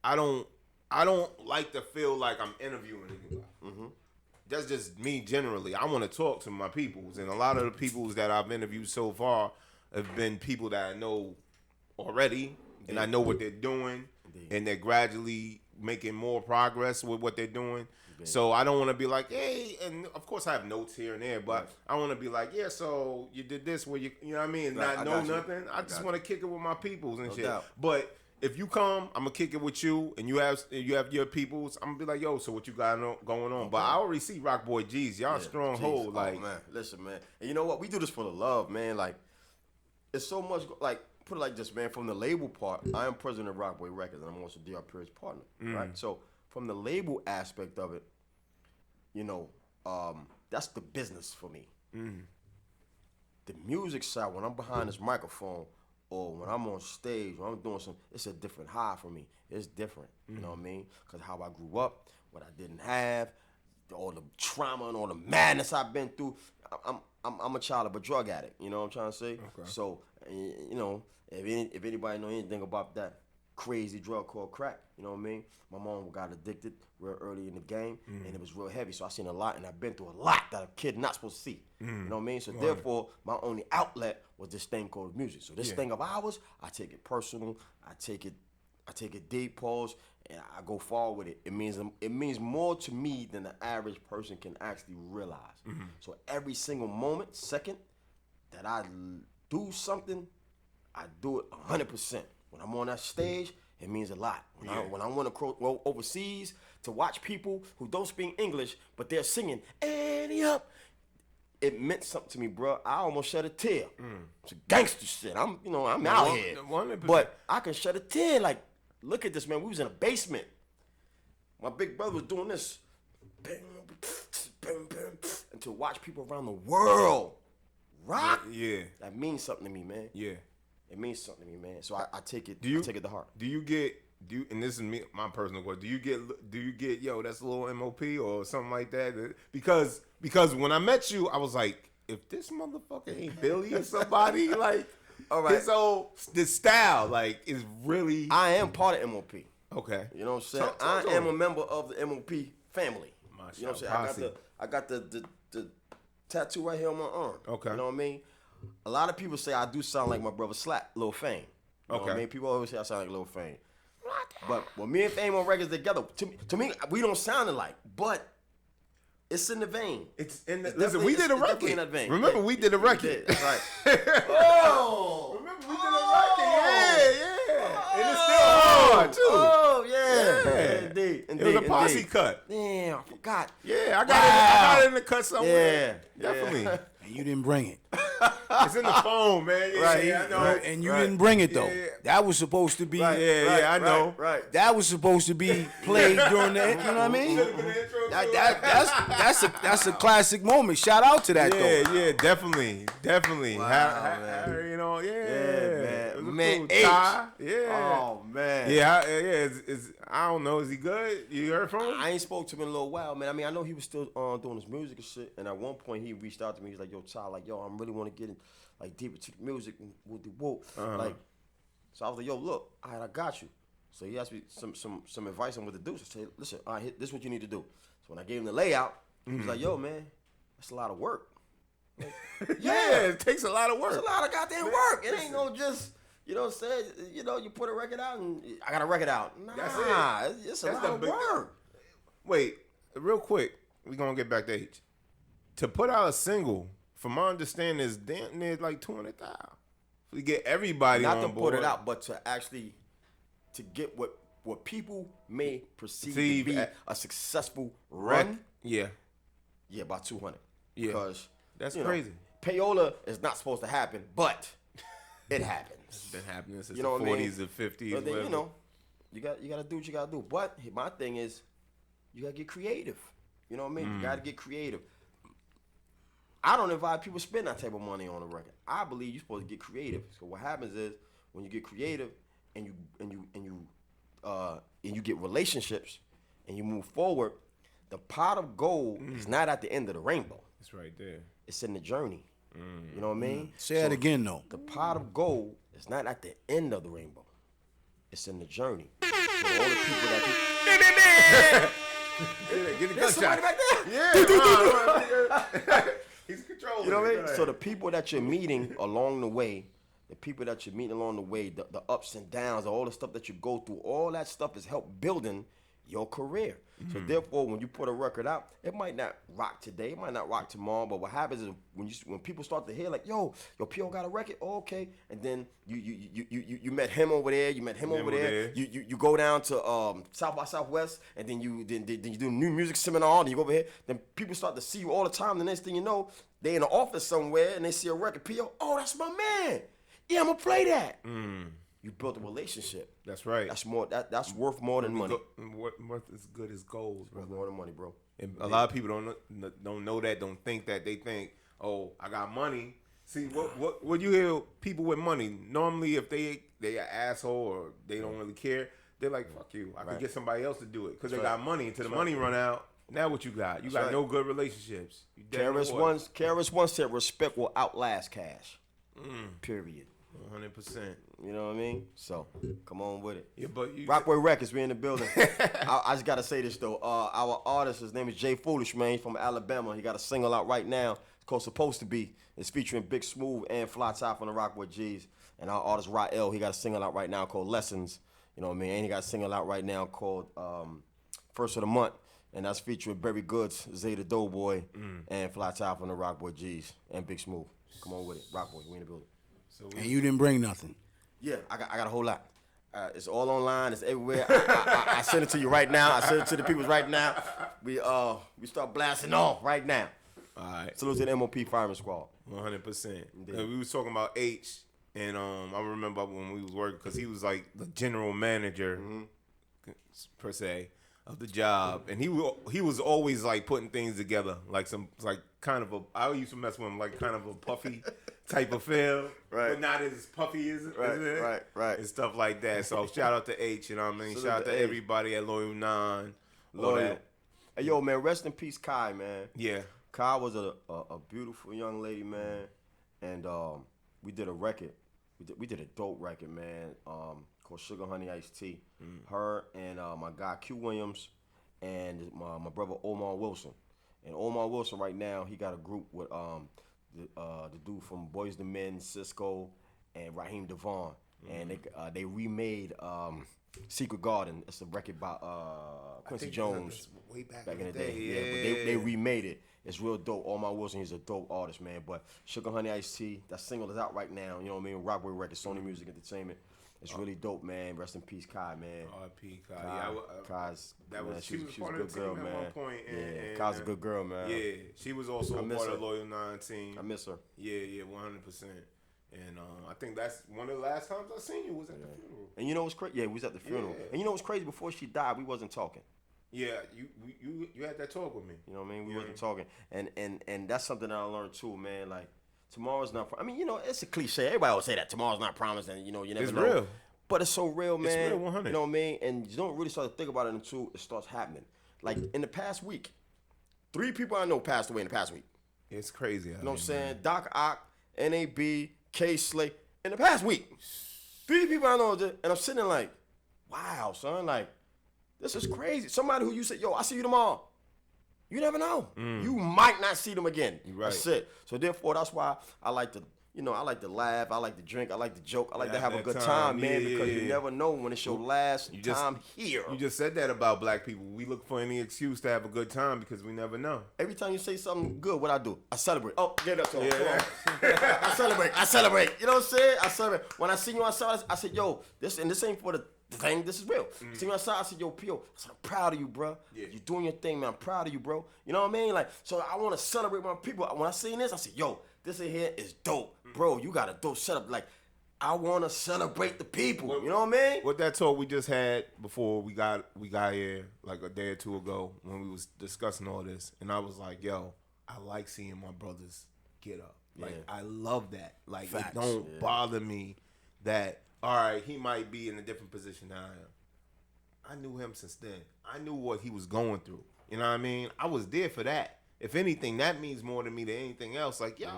I don't like to feel like I'm interviewing anybody. Mm-hmm. That's just me generally. I want to talk to my peoples, and a lot of the peoples that I've interviewed so far have been people that I know already, and I know what they're doing. And they're gradually making more progress with what they're doing. So I don't want to be like, hey, and of course I have notes here and there, but I want to be like, yeah, so you did this where you know what I mean? Not know nothing. I just want to kick it with my peoples and shit. Doubt. But if you come, I'm gonna kick it with you, and you have your peoples. I'm gonna be like, yo, so what you got going on? But I already see Rockboy Gz. Y'all stronghold, like, man, listen, man. And you know what? We do this for the love, man. Like, it's so much like. Put it like this, man. From the label part, I am president of Rockboy Records, and I'm also DR Perry's partner, right? So from the label aspect of it, you know, that's the business for me. The music side, when I'm behind this microphone, or when I'm on stage, when I'm doing something, it's a different high for me. It's different, you know what I mean? Because how I grew up, what I didn't have, all the trauma and all the madness I've been through. I'm a child of a drug addict. You know what I'm trying to say? Okay. So, you know. If anybody know anything about that crazy drug called crack, you know what I mean? My mom got addicted real early in the game, and it was real heavy. So I seen a lot, and I've been through a lot that a kid not supposed to see. You know what I mean? So therefore, my only outlet was this thing called music. So this thing of ours, I take it personal. I take it deep, pause, and I go far with it. It means more to me than the average person can actually realize. So every single moment, second that I do something, I do it 100%. When I'm on that stage, it means a lot. When I want to go overseas to watch people who don't speak English, but they're singing, "Annie up," it meant something to me, bro. I almost shed a tear. It's gangster shit. I'm out here. 100%. But I can shed a tear. Like, look at this, man. We was in a basement. My big brother was doing this. And to watch people around the world rock, that means something to me, man. Yeah. It means something to me, man. So I take it. I take it to heart. And this is me, my personal question. Do you get, yo, that's a little MOP or something like that? Because when I met you, I was like, if this motherfucker ain't Billy or somebody, like, all right, this style, like, is really. I am part of MOP. Okay. You know what I'm saying? I am a member of the MOP family. You know what I'm saying? I got the tattoo right here on my arm. Okay. You know what I mean? A lot of people say I do sound like my brother Slap, Lil Fame. You know what I mean? People always say I sound like Lil Fame. But when me and Fame on records together, to me, we don't sound alike. But it's in the vein. Listen, we did a record. In that vein. Remember, we did a record. That's right. Remember, we did a record. Yeah. And it's still hard, too. Oh, yeah. Indeed. It was a Posse cut. Damn, I forgot. Yeah, I got it in the cut somewhere. Yeah. Definitely. And you didn't bring it. It's in the phone, man. Yeah, right. I know. Right. And you didn't bring it though. Yeah. That was supposed to be. I know. Right. That was supposed to be played during the. You know what I mean? That's a classic moment. Shout out to that though. Yeah, definitely. Wow, man. You know, man. H. Yeah. Oh man. Yeah. I don't know. Is he good? You heard from him? I ain't spoke to him in a little while, man. I mean, I know he was still doing his music and shit. And at one point, he reached out to me. He's like, "Yo, Ty, like, yo, I really want to get in, like, deeper to the music and whoop. Like, so I was like, yo, look, all right, I got you. So he asked me some advice on what to do. So I said, listen, all right, this is what you need to do. So when I gave him the layout, he was like, yo, man, that's a lot of work. Like, it takes a lot of work. It's a lot of goddamn work. It ain't no just. You know what I'm saying? You know, you put a record out and I got a record out. Nah, that's it. It's a lot of work. Wait, real quick, we're going to get back to H. To put out a single, from my understanding, is damn near like 200,000. To get everybody Not on to board. put it out, but to actually, to get what people may perceive to be a successful run. Yeah. Yeah, about 200. Yeah. Because That's you know, crazy. payola is not supposed to happen, but it happens. It's been happening since You know the what I mean? 40s and 50s. But then, whatever. you know, you got to do what you got to do. But my thing is, you got to get creative. You know what I mean? You got to get creative. I don't invite people to spend that type of money on a record. I believe you're supposed to get creative. So what happens is when you get creative and you get relationships and you move forward, the pot of gold is not at the end of the rainbow. It's right there. It's in the journey. You know what I mean? Say that again, though. The pot of gold is not at the end of the rainbow. It's in the journey. So all the people that Get the there's somebody gunshot. back there. Yeah. He's controlling. You know what I it. mean? Go ahead. So the people that you're meeting along the way, the ups and downs, all the stuff that you go through, all that stuff is help building your career. So therefore, when you put a record out, it might not rock today, it might not rock tomorrow, but what happens is when people start to hear like, yo, P.O. got a record, oh, okay, and then you met him over there, you met him over there, you go down to South by Southwest, and then you do a new music seminar, and you go over here, then people start to see you all the time. The next thing you know, they in the office somewhere and they see a record, P.O., oh, that's my man. Yeah, I'm gonna play that. You built a relationship. That's right. That's more. That's worth more than money. Worth as good as gold, bro. Worth more than money, bro. And a lot of people don't know that, don't think that. They think, oh, I got money. See, what you hear people with money, normally if they an asshole or they don't really care, they're like, fuck you. I can get somebody else to do it because they got money. Until the money run out, now what you got? You got no good relationships. KRS One said respect will outlast cash. Period. 100%. You know what I mean? So, come on with it. Yeah, but Rockboy Records, we in the building. I just gotta say this though. Our artist, his name is Jay Foolish, man. He's from Alabama. He got a single out right now. It's called Supposed to Be. It's featuring Big Smooth and Fly Top from the Rockboy Gz. And our artist Rael, he got a single out right now called Lessons. You know what I mean? And he got a single out right now called First of the Month. And that's featuring Berry Goods, Zay the Doughboy, and Fly Top from the Rockboy Gz and Big Smooth. Come on with it. Rockboy, we in the building. And you didn't bring nothing. Yeah, I got a whole lot. It's all online. It's everywhere. I send it to you right now. I send it to the people right now. We start blasting off right now. All right. Salute to the MOP Fireman Squad. 100%. We was talking about H, and I remember when we was working because he was like the general manager per se of the job, and he was always like putting things together, like kind of a. I used to mess with him like kind of a puffy type of feel, Right. but not as puffy as it, Right. and stuff like that. So shout out to H, you know what I mean? Salute Shout out to to H. everybody at Loyal 9. Loyal. Hey, yo, man, rest in peace, Kai, man. Yeah. Kai was a beautiful young lady, man, and we did a record. We did a dope record, man, called Sugar Honey Iced Tea. Her and my guy Q Williams and my brother Omar Wilson. And Omar Wilson right now, he got a group with the dude from Boys II Men, Cisco, and Raheem Devon. And they remade Secret Garden. It's a record by Quincy Jones way back in the day. Yeah, but they remade it. It's real dope. Omar Wilson, he's a dope artist, man. But Sugar Honey Iced Tea, that single is out right now. You know what I mean? Rockboy Records, Sony Music Entertainment. It's really dope, man. Rest in peace, Kai, man. R.I.P. Kai. Kai's, She was a part good of the girl, team man. at one point. And, Kai's a good girl, man. Yeah, she was also a part of the Loyal 9 team. I miss her. Yeah, 100%. And I think that's one of the last times I seen you was at the funeral. And you know what's crazy? Yeah, we was at the funeral. Yeah. And you know what's crazy? Before she died, we wasn't talking. Yeah, you had that talk with me. You know what I mean? We wasn't talking. And that's something that I learned too, man. Like, tomorrow's not. I mean, you know, it's a cliche. Everybody always say that tomorrow's not promised, and you know, you never know. It's real. But it's so real, man. It's real, 100. You know what I mean? And you don't really start to think about it until it starts happening. Like in the past week, 3 people I know passed away in the past week. It's crazy. You know what I'm saying? Doc Ock, NAB, K Slay. In the past week, 3 people I know, and I'm sitting there like, wow, son, like, this is crazy. Somebody who you said, yo, I'll see you tomorrow. You never know. You might not see them again. Right. That's it. So therefore, that's why I like to, you know, I like to laugh, I like to drink, I like to joke, I like to have a that good time. time, man, Yeah, because yeah, you yeah. never know when it's your last time here. You just said that about black people. We look for any excuse to have a good time because we never know. Every time you say something good, what I do? I celebrate. Oh, get up, Yeah. come on. I celebrate. You know what I'm saying? I celebrate. When I see you outside, I said, yo, this ain't for the thing. This is real. See you outside, I said, yo, P.O., I said, I'm proud of you, bro. Yeah. You're doing your thing, man. I'm proud of you, bro. You know what I mean? Like, so I want to celebrate my people. When I seen this, I said, yo, this in here is dope. Bro, you got a dope setup. Like, I want to celebrate the people. You know what I mean? What that talk we just had before we got here like a day or two ago when we was discussing all this, and I was like, yo, I like seeing my brothers get up. Like, I love that. Like, Facts. it don't bother me that, all right, he might be in a different position than I am. I knew him since then. I knew what he was going through. You know what I mean? I was there for that. If anything, that means more to me than anything else. Like, yo,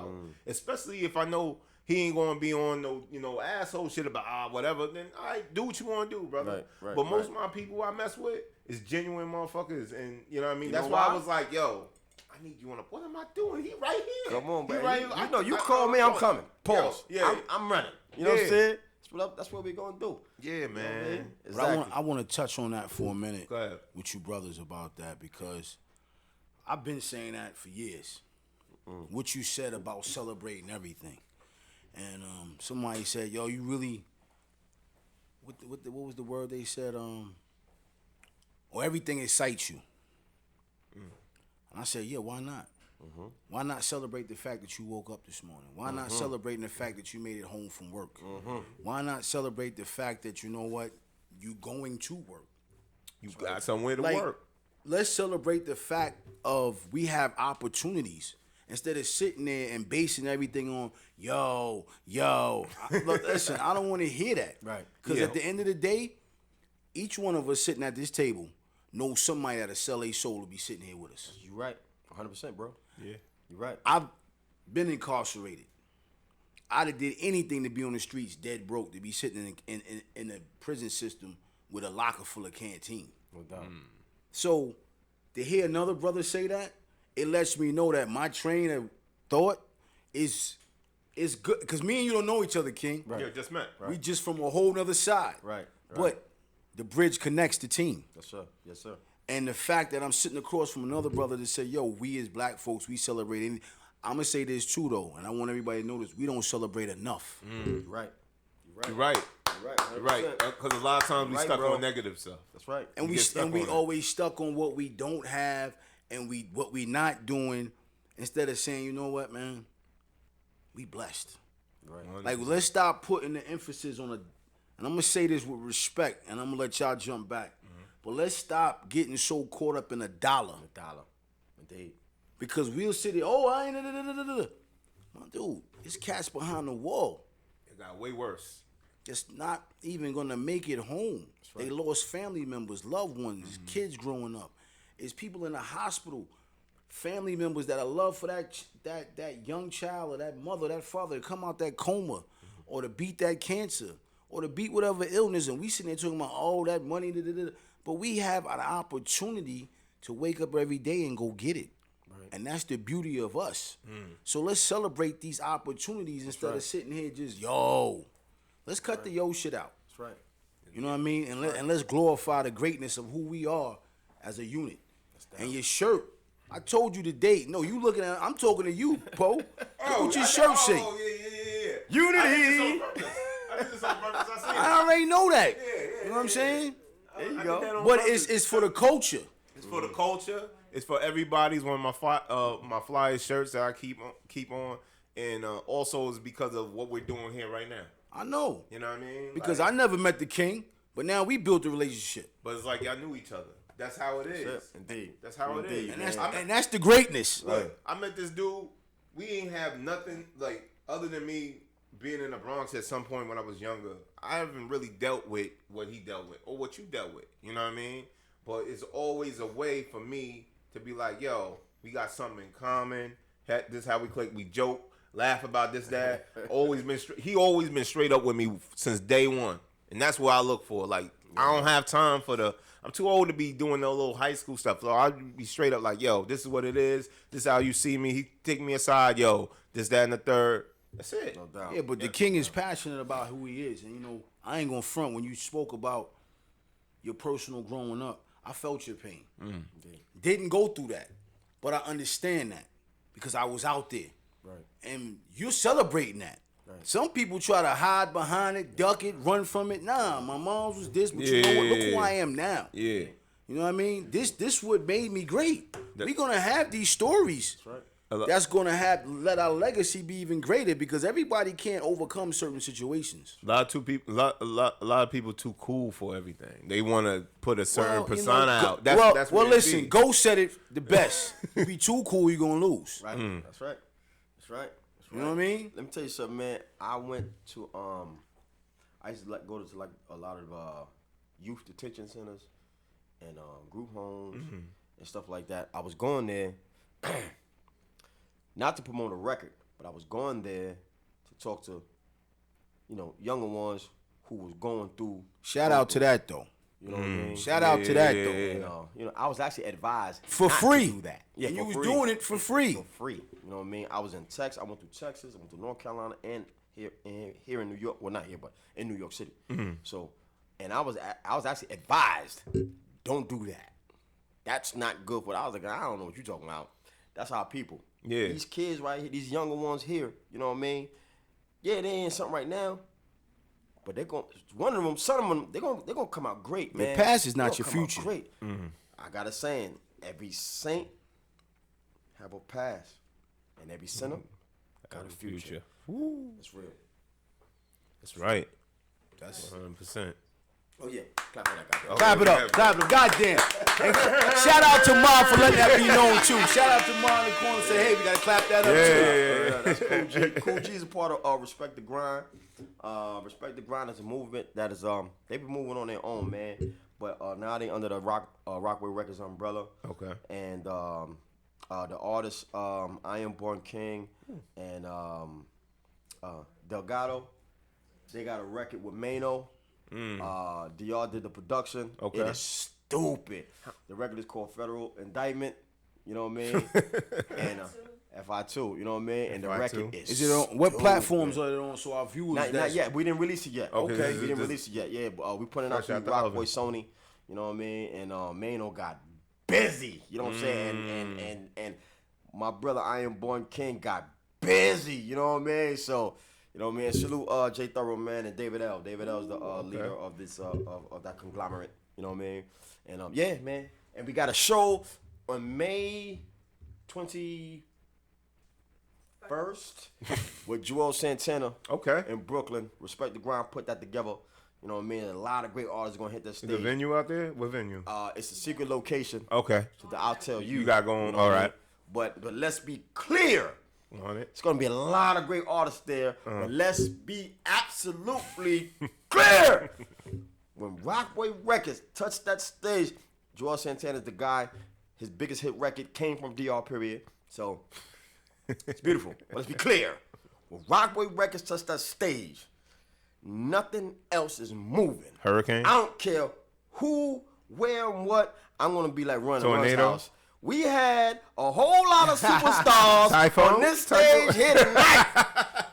especially if I know he ain't gonna be on no asshole shit about whatever, then all right, do what you wanna do, brother. Right, but most of my people I mess with is genuine motherfuckers, and you know what I mean? That's know why why? I was like, yo, I need you on a, what am I doing? He right here. Come on, He man. right You know, you call me, I'm coming. Pause. Yo, yeah. I'm running. You know what I'm saying? That's what we gonna do. Yeah, man. But I want to touch on that for a minute Go ahead. with you brothers about that, because I've been saying that for years. What you said about celebrating everything, and somebody said, "Yo, you really what was the word they said? Or everything excites you." And I said, "Yeah, why not? Why not celebrate the fact that you woke up this morning? Why not celebrating the fact that you made it home from work? Why not celebrate the fact that, you know what, you going to work? You got somewhere to Like, work. Let's celebrate the fact of we have opportunities instead of sitting there and basing everything on, yo. Look, listen, I don't want to hear that. Right. Because at the end of the day, each one of us sitting at this table knows somebody that'll sell their soul to be sitting here with us. You right. 100%, bro. Yeah. You right. I've been incarcerated. I'd have did anything to be on the streets dead broke, to be sitting in a prison system with a locker full of canteen. No doubt. So to hear another brother say that, it lets me know that my train of thought is good. Because me and you don't know each other, King. Right. Yeah, just met. We just from a whole nother side. Right. But the bridge connects the team. Yes, sir. Yes, sir. And the fact that I'm sitting across from another brother that say, yo, we as black folks, we celebrate anything. I'm going to say this too, though, and I want everybody to know this. We don't celebrate enough. You're right. You're right. You're right. You're right. 100%. Because a lot of times we Right, stuck bro. on negative stuff. That's right. And You we get stuck on it. always stuck on what we don't have and what we not doing, instead of saying, you know what, man, we blessed. Right. Like, let's stop putting the emphasis on and I'm going to say this with respect, and I'm going to let y'all jump back. But let's stop getting so caught up in a dollar. Dollar. Indeed. Because we'll sit there, oh, I ain't, my dude, it's cats behind the wall. It got way worse. That's not even going to make it home. They lost family members, loved ones, kids growing up. It's people in the hospital, family members that are love for that young child or that mother, that father to come out that coma or to beat that cancer or to beat whatever illness. And we sitting there talking about, oh, that money, but we have an opportunity to wake up every day and go get it. Right. And that's the beauty of us. So let's celebrate these opportunities instead of sitting here just, yo. Let's cut the yo shit out. That's right. You know what I mean? And let's glorify the greatness of who we are as a unit. And your shirt, I told you today. No, you looking at, I'm talking to you, Po. Look what your shirt say. Oh, yeah. Unity. I did this on purpose. I see it. I already know that. Yeah, You know what I'm saying? There you I go. did that on But purpose. it's for the culture. It's for the culture. It's for everybody. It's one of my flyest shirts that I keep on, and also it's because of what we're doing here right now. I know. You know what I mean? Because Like, I never met the king, but now we built a relationship. but it's like y'all knew each other. That's how it is. Indeed. That's how it is. And that's the greatness. Look, I met this dude. We ain't have nothing like other than me being in the Bronx at some point when I was younger. I haven't really dealt with what he dealt with or what you dealt with. You know what I mean? But it's always a way for me to be like, yo, we got something in common. This is how we click. We joke, laugh about this, that. He always been straight up with me since day one, and that's what I look for. Like, I don't have time for I'm too old to be doing no little high school stuff. So I'll be straight up like, yo, this is what it is. This is how you see me. He take me aside, yo, this, that, and the third. That's it. No doubt. Yeah, but the king is passionate about who he is. And, you know, I ain't gonna front. When you spoke about your personal growing up, I felt your pain. Didn't go through that. But I understand that because I was out there. Right. And you're celebrating that. Right. Some people try to hide behind it, duck it, run from it. Nah, my mom's was this, but you know what? Look who I am now. Yeah. You know what I mean? This what made me great. We're gonna have these stories. That's right. That's gonna let our legacy be even greater because everybody can't overcome certain situations. A lot of people too cool for everything. They want to put a certain persona out. That's listen. Ghost said it the best. You be too cool, you're gonna lose. Right. That's right. That's right. You know what I mean? Let me tell you something, man. I went to I used to go to like a lot of youth detention centers and group homes and stuff like that. I was going there. Not to promote a record, but I was going there to talk to, you know, younger ones who was going through. Shout out to that though. You know what I mean? Shout out to that though. And, you know, I was actually advised for not free. to do that. Yeah, and for you was free. doing it for free. For free. You know what I mean? I was in Texas. I went through Texas. I went to North Carolina and here in New York. Well, not here, but in New York City. So, and I was actually advised, don't do that. That's not good for. I was like, I don't know what you're talking about. That's our people. Yeah. These kids right here, these younger ones here, you know what I mean? Yeah, they ain't something right now. But they're going one of them, some of them, they're gonna come out great, man. Your past is not your future. Great. I got a saying, every saint have a past. And every sinner got a future. Woo. That's real. That's right. That's 100%. Oh yeah. Clap for that guy. Clap it up. Clap it up. Goddamn. And shout out to Mom for letting that be known too. Shout out to Mom in the corner. Say, hey, we gotta clap that up too. Yeah, that's Cool G. Cool G is a part of Respect the Grind. Respect the Grind is a movement that is they've been moving on their own, man. But now they under the Rockboy Records umbrella. Okay. And the artists I Am Born King and Delgado, they got a record with Mano. DR did the production. Okay. It is stupid. The record is called Federal Indictment. You know what I mean? And FI2. You know what I mean? And the FI2. record is. Is it on what platforms are it on? So our viewers. Not yet. We didn't release it yet. Okay. We didn't release it yet. Yeah, but we put it out through Rockboy Sony. You know what I mean? And Mano got busy. You know what I'm saying? And my brother I Am Born King got busy. You know what I mean? So. You know what I mean? Salute J Thorough, man, and David L. David L is the leader of this of that conglomerate. You know what I mean? And yeah, man. And we got a show on May 21st with Joel Santana. Okay. In Brooklyn. Respect the Grind put that together. You know what I mean? A lot of great artists gonna hit that stage. Is the venue out there? What venue? It's a secret location. Okay. So I'll tell you. You got going. You know all what I right. mean? But let's be clear. On it. It's gonna be a lot of great artists there, but let's be absolutely clear. When Rockboy Records touched that stage, Joel Santana's the guy. His biggest hit record came from DR period. So it's beautiful. But let's be clear. When Rockboy Records touched that stage, nothing else is moving. Hurricane? I don't care who, where, and what. I'm gonna be like running Run's Tornado? house. We had a whole lot of superstars Typhoon? on this stage here tonight.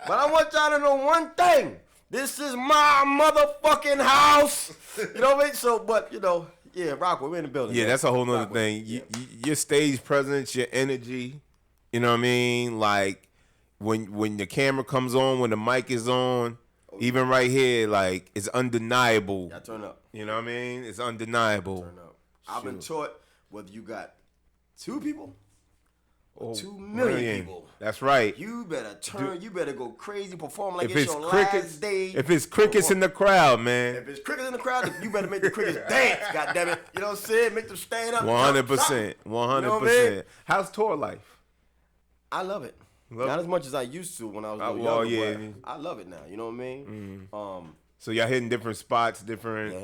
But I want y'all to know one thing. This is my motherfucking house. You know what I mean? So, but, you know, yeah, Rockwood, we're in the building. Yeah, man. that's a whole nother Rockwood. thing. Yeah. Your stage presence, your energy, you know what I mean? Like, when the camera comes on, when the mic is on, even right here, like, it's undeniable. Yeah, turn up. You know what I mean? It's undeniable. Turn up. I've been taught whether you got 2 people or 2 million Million. people. That's right. You better turn. You better go crazy, perform like If it's it's your crickets, last day. if it's crickets in the crowd, man. If it's crickets in the crowd, you better make the crickets dance. Goddamn it! You know what I'm saying? Make them stand up. 100%. You know what I 100%. mean? How's tour life? I love it. Love Not it? as much as I used to when I was a little well, younger, yeah. but I love it now. You know what I mean? So y'all hitting different spots, different. Yeah,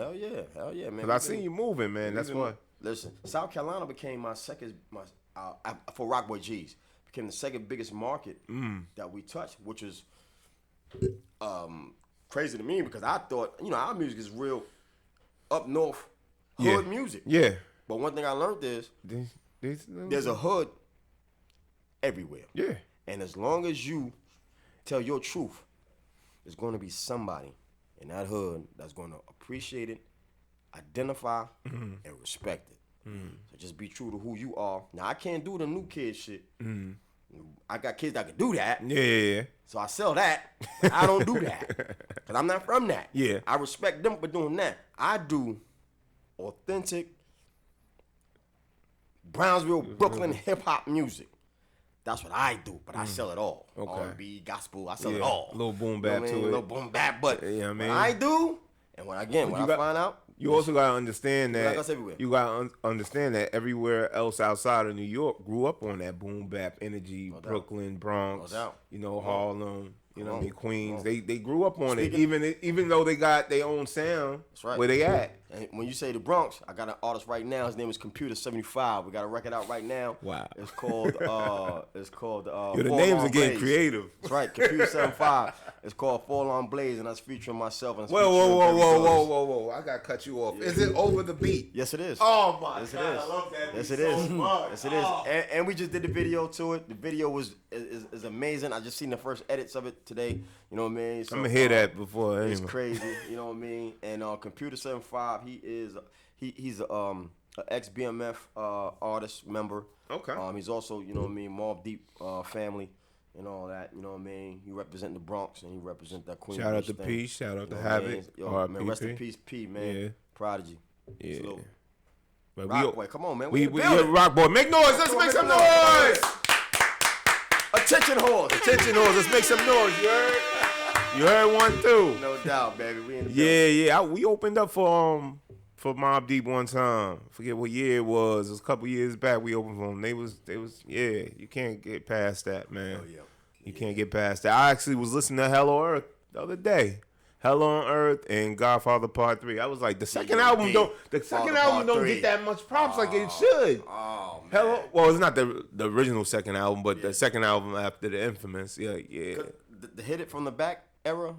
hell yeah, man. Cause I seen you moving, man. That's why. Listen, South Carolina became my second, for Rockboy Gz, became the second biggest market that we touched, which is crazy to me because I thought, you know, our music is real up north hood music. Yeah. But one thing I learned is there's a hood everywhere. Yeah. And as long as you tell your truth, there's going to be somebody in that hood that's going to appreciate it, identify, and respect it. So just be true to who you are. Now, I can't do the new kid shit. I got kids that can do that. Yeah. So I sell that. But I don't do that. Because I'm not from that. Yeah. I respect them for doing that. I do authentic Brownsville, Brooklyn hip-hop music. That's what I do, but I sell it all. Okay. R&B, gospel, I sell it all. A little boom bap to it. A little boom bap, but Yeah, I mean. what I do, and when I find out, You also gotta understand like that us everywhere. you gotta understand that everywhere else outside of New York grew up on that boom bap energy. Brooklyn, Bronx, No doubt. Harlem, you know what I mean, Queens. Come on. They grew up on it, even though they got their own sound. That's right. Where they at? And when you say the Bronx, I got an artist right now. His name is Computer 75. We got a record out right now. Wow. It's called Yo, the Four names Alarm are getting Blaze. creative. That's right, Computer 75. It's called Four Alarm Blaze, and that's featuring myself. And Whoa! I gotta cut you off. Is it over the beat? Yes, it is. Oh my Yes, God, it is. I love that Yes, beat it is. so much. Yes, it is. Oh. And we just did the video to it. The video is amazing. I just seen the first edits of it today. You know what I mean? So, I'm gonna hear that before. It's Anyway. crazy. You know what I mean? And Computer 75, he's a ex BMF artist member. Okay. He's also, you know what I mean, Mobb Deep family and all that. You know what I mean? He represent the Bronx and he represent that Queens. Shout out to thing. P. Shout out to You know what I mean? Havoc. Yo, man, rest in RIP. peace, P, man. Yeah. Prodigy. Yeah. Salute. But Rockboy, come on, man. We in the yeah, building. Rockboy. Make noise. Let's Come on, make some some noise. Attention, whores. Attention, noise. Let's make some noise. You heard? You heard one too. No doubt, baby. We in the Yeah. We opened up for Mobb Deep one time. Forget what year it was. It was a couple years back. We opened for them. They was yeah. You can't get past that, man. Oh, yeah. You can't get past that. I actually was listening to Hell on Earth the other day. Hell on Earth and Godfather Part 3. I was like, the second album don't get that much props like it should. Oh, man. Hello. Well, it's not the original second album, but the second album after the Infamous. Yeah. The Hit It From the Back era,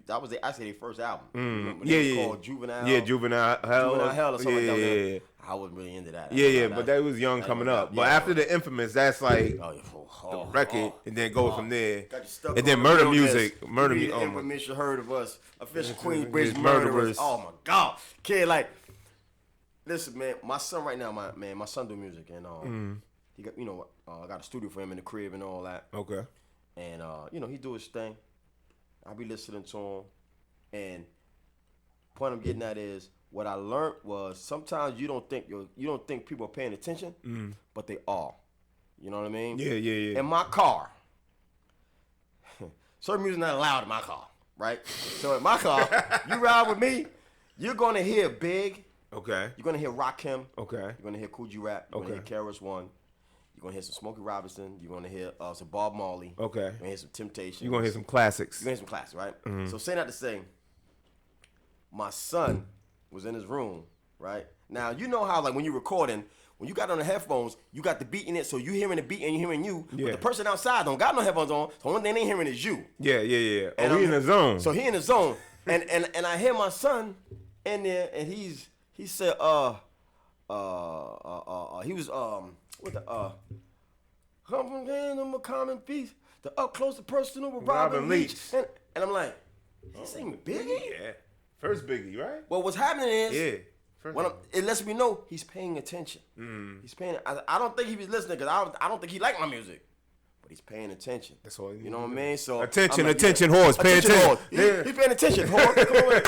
that was actually their first album. When Yeah, they yeah. called Juvenile. Yeah, Juvenile Hell. Juvenile Hell or something like that. Yeah. I wasn't really into that. Yeah, but that was young coming up. But after the Infamous, that's like the record, and then go from there. Got you stuck And then on Murder the Music. realness. Murder You Music. need Oh, my. information heard of us. Official Yes, Queensbridge yes, murderers. murderers. Oh my God, kid, like, listen, man. My son right now, my son do music, and he got, I got a studio for him in the crib and all that, Okay. and he do his thing. I be listening to him, and point I'm getting at is what I learned was sometimes you don't think people are paying attention, but they are. You know what I mean? Yeah. In my car, certain music not allowed in my car, right? So in my car, you ride with me, you're gonna hear Big, Okay. you're gonna hear Rakim, Okay. you're gonna hear Coogee Rap, you're gonna hear KRS One, you're gonna hear some Smokey Robinson, you're gonna hear some Bob Marley, Okay. you're gonna hear some Temptations, You're gonna hear some classics. you're gonna hear some classics, right? So say that to say, my son was in his room, right? Now you know how like when you're recording, when you got on the headphones, you got the beat in it, so you hearing the beat and you hearing you. Yeah. But the person outside don't got no headphones on, so one thing they ain't hearing is you. Yeah. And Oh, he in the zone. So he in the zone, and I hear my son in there, and he said he was what the come from them a common piece, the up close and personal with Robin Leach, and I'm like, he's singing Biggie. Yeah. First Biggie, right? Well, what's happening is Yeah. First it lets me know he's paying attention. He's paying. I don't think he was listening because I don't think he liked my music. But he's paying attention. That's all you You know what I need to mean? So Attention, I'm like, attention, horse. Pay attention. horse. Yeah. He's paying attention, horse. Come on. Make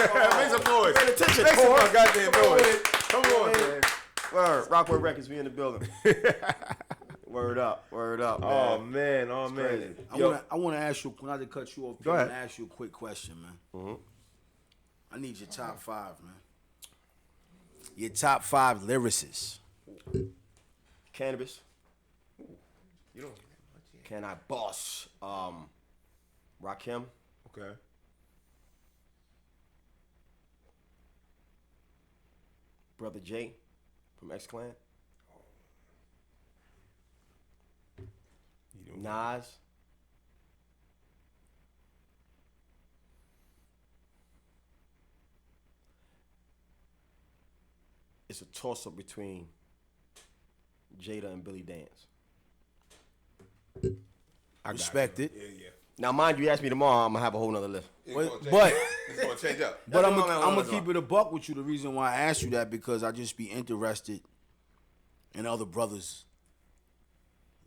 some noise. Paying attention, Make some horse. goddamn Come on noise. with it. Come on, man. Word. Rockboy Records, we in the building. Word up, man. Oh man. crazy. I want to ask you, not to cut you off, Go I ahead. want to ask you a quick question, man. I need your top 5, man. Your top 5 lyricists. Cannabis. You don't. Can I boss? Rakim. Okay. Brother J from X Clan. Nas. It's a toss-up between Jada and Billy Dance. Respect it. Yeah. Now, mind you, ask me tomorrow, I'm gonna have a whole nother list. But it's gonna change up. But I'm That's what gonna I'm keep it a buck with you. The reason why I asked you that because I just be interested in other brothers'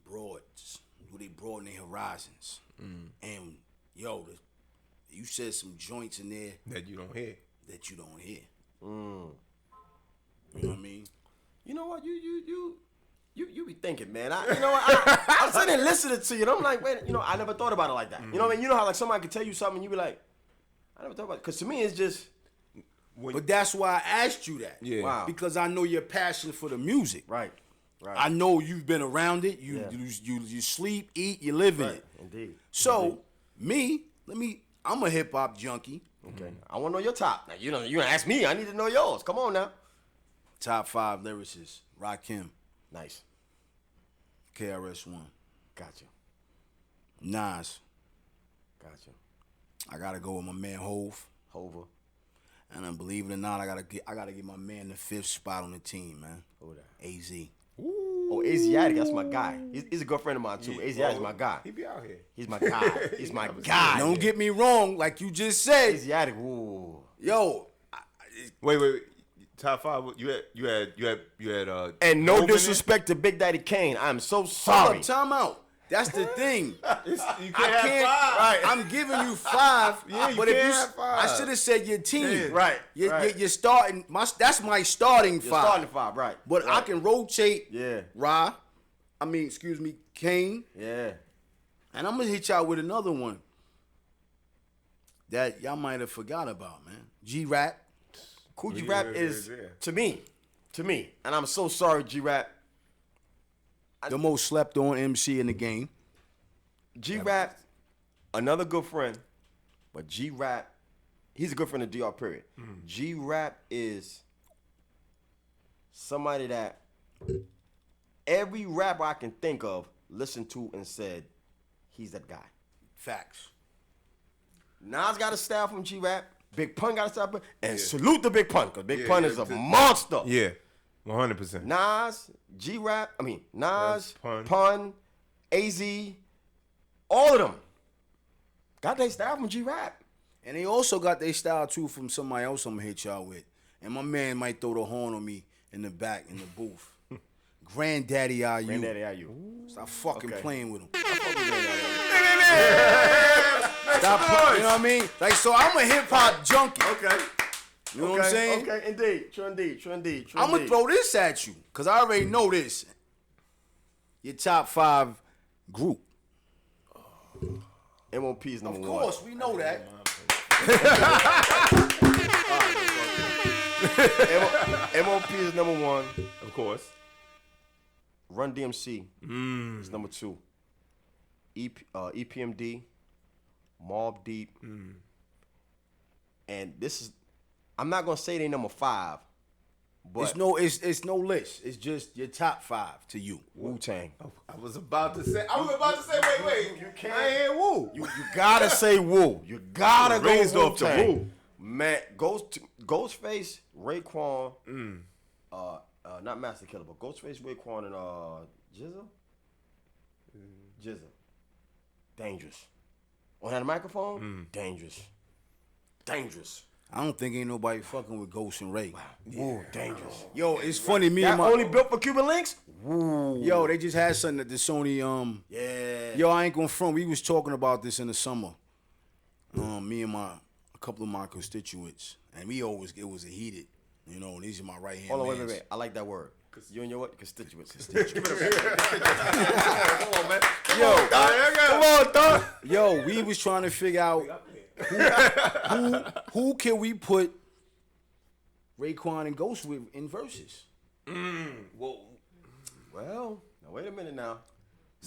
broads, who they broaden their horizons. And yo, you said some joints in there That you don't hear. that you don't hear. You know what I mean? You know what? You be thinking, man. I'm sitting there listening to you, and I'm like, wait, I never thought about it like that. You know what I mean? You know how like somebody could tell you something, and you be like, I never thought about it. Because to me, it's just. But that's why I asked you that. Yeah. Wow. Because I know your passion for the music. Right. I know you've been around it. You sleep, eat, you live in it. Indeed. So I'm a hip hop junkie. Okay. I want to know your top. Now, you gonna ask me. I need to know yours. Come on now. Top 5 lyricists: Rakim, Nice. KRS-One, Gotcha. Nas. Gotcha. I gotta go with my man Hove. Hover. And then believe it or not, I gotta give my man the 5th spot on the team, man. Who that? AZ. Oh, Asiatic, that's my guy. He's a good friend of mine too. Asiatic's my guy. He be out here. He's my guy. He's my guy. Don't get me wrong, like you just said. Asiatic. Ooh. Yo, Wait. Top 5. You had. And no Hope in it? disrespect to Big Daddy Kane. I'm so sorry. time out. That's the thing. You I can't have can't. 5. Right. I'm giving you 5. Yeah, you but can't if you, have 5. I should have said your team. Right, You're starting. That's my starting 5. You're starting 5, right? But right. I can rotate. Yeah. Kane. Yeah. And I'm gonna hit y'all with another one that y'all might have forgot about, man. G-Rap. Cool Yeah, G-Rap yeah, is, yeah. to me, and I'm so sorry, G-Rap. The most slept on MC in the game. G-Rap, another good friend, but G-Rap, he's a good friend of DR, period. G-Rap is somebody that every rapper I can think of listened to and said, he's that guy. Facts. Nas got a style from G-Rap. Big Pun got a style from and salute the Big Pun, because Big Pun is a monster. Yeah, 100%. Nas, G-Rap, Nas, Yes, Pun, AZ, all of them got their style from G-Rap. And they also got their style too from somebody else I'm gonna hit y'all with. And my man might throw the horn on me in the back in the booth. Granddaddy IU. Granddaddy IU. Stop fucking playing with him. Stop Stop, you know what I mean? Like, so I'm a hip hop junkie. Okay. You know what I'm saying? Okay, indeed. True indeed. I'm gonna throw this at you, cause I already know this. Your top 5 group. MOP is number Of one. course, we know that. MOP is number one. Of course. Run DMC is number 2. EPMD, Mobb Deep, and this is. I'm not gonna say they number 5, but It's no list. It's just your top 5 to you. Wu-Tang. I was about to say. Wait. You can't. I ain't Wu. You gotta say Wu. You gotta go Raised off the Wu-Tang. Wu. Man, Ghostface, Raekwon, not Master Killer, but Ghostface, Raekwon, and Gz.He. Dangerous. On that microphone, dangerous. I don't think ain't nobody fucking with Ghost and Ray. Woo, dangerous. Yo, it's funny. Me That and my only built for Cuban links? Woo. Yo, they just had something at the Sony. Yeah. Yo, I ain't gonna front. We was talking about this in the summer. Me and a couple of my constituents, and it was a heated. You know, these are my right hand. Hold on, wait. I like that word. You and your what? Constituents. Come on, man. Come on, dog. Yo, we was trying to figure out who can we put Raekwon and Ghost with in verses. Well, now wait a minute now.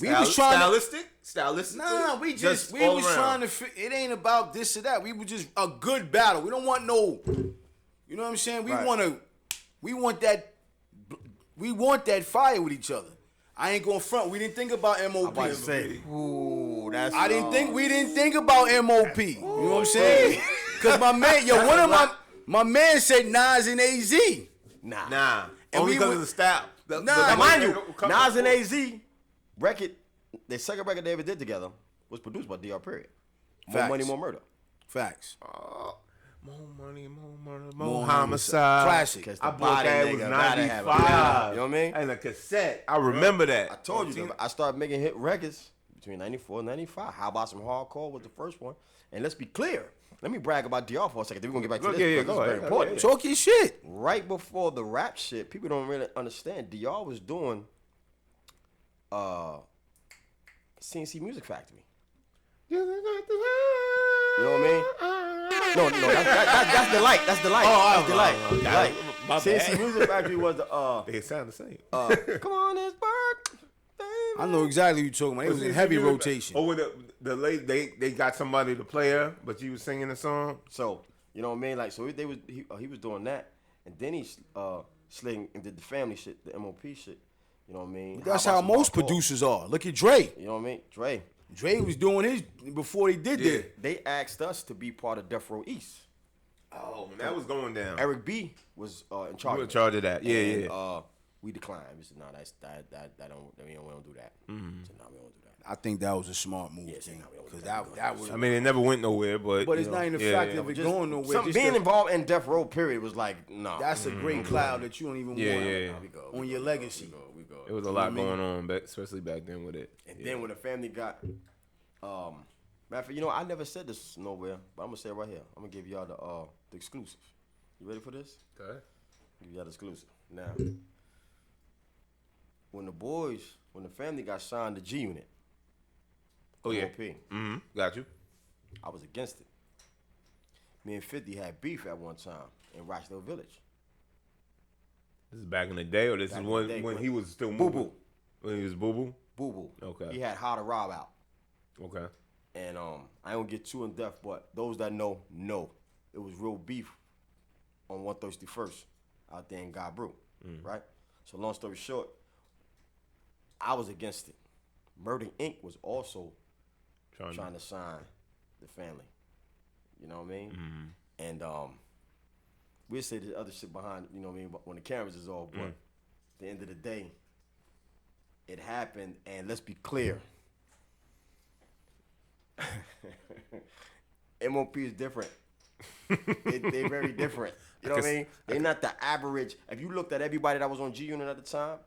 We was trying stylistic. Nah, we was all around. trying to. It ain't about this or that. We were just a good battle. We don't want no. You know what I'm saying? We want that. We want that fire with each other. I ain't gonna front. We didn't think about MOP. Ooh, that's. We didn't think about MOP. You know what I'm saying? Cause my man, my man said Nas and AZ. Nah. And Only we because would- of the style. Now, mind you, Nas and AZ record, their second record they ever did together was produced by DR. Period. More Facts. Money, More Murder. Facts. More money, more murder, More more homicide. homicide. Classic. Catch the I bought body, that. It was nigga. Gotta have a 95. You know what I mean? And a cassette. I remember that. I told you that I started making hit records between 94 and 95. How About Some Hardcore was the first one. And let's be clear. Let me brag about DR for a second. Then we're going to get back to this. Yeah, because go this is ahead. very important. Talk your shit. Right before the rap shit, people don't really understand. DR was doing CNC Music Factory. You know what I mean? No, that's the light. That's the light. That's the light. okay. Light. My CNC bad. Music Factory was the They sound the same. come on, this bird. I know exactly what you're talking about. It was in heavy rotation. Oh, with the lady, they got somebody to play her, but you was singing the song. So you know what I mean? Like so, he was doing that, and then he slid and did the family shit, the MOP shit. You know what I mean? That's About how Some most Hardcore? producers are. Look at Dre. You know what I mean? Dre. Dre was doing his before he did that. They asked us to be part of Death Row East. Oh, man, that was going down. Eric B was in charge. You were in charge of that. Yeah, And, yeah. We declined. We said, no, that don't. We don't do that. So no, we don't do that. I think that was a smart move. Yeah, see, now we don't Because do that. that was. I mean, it never went nowhere, but But you it's know, not even the yeah, fact yeah. of it Just going nowhere. Just being the- involved in Death Row period was like, no. That's a great cloud that you don't even Yeah, want yeah. We go, on your legacy. We go. It was a lot going on, especially back then with it. And then when the family got, matter of fact, you know, I never said this nowhere, but I'm gonna say it right here. I'm gonna give y'all the exclusive. You ready for this? Okay. Give y'all the exclusive. Now, when the family got signed to G Unit, Oh yeah. MOP, Mm-hmm. Got you. I was against it. Me and 50 had beef at one time in Rochdale Village. This is back in the day, or this Back is in when the day, when when- he was still Boo moving? Boo. When he was Boo Boo. Boo Boo. Okay. He had How to Rob out. Okay. And I don't get too in depth, but those that know. It was real beef on 131st out there in God Brew, right? So long story short, I was against it. Murder Inc. was also trying to sign the family. You know what I mean? And we'll say the other shit behind, you know what I mean, when the cameras is off, but at the end of the day, it happened, and let's be clear. MOP is different. They're very different. You know what I mean? They're not the average. If you looked at everybody that was on G Unit at the time,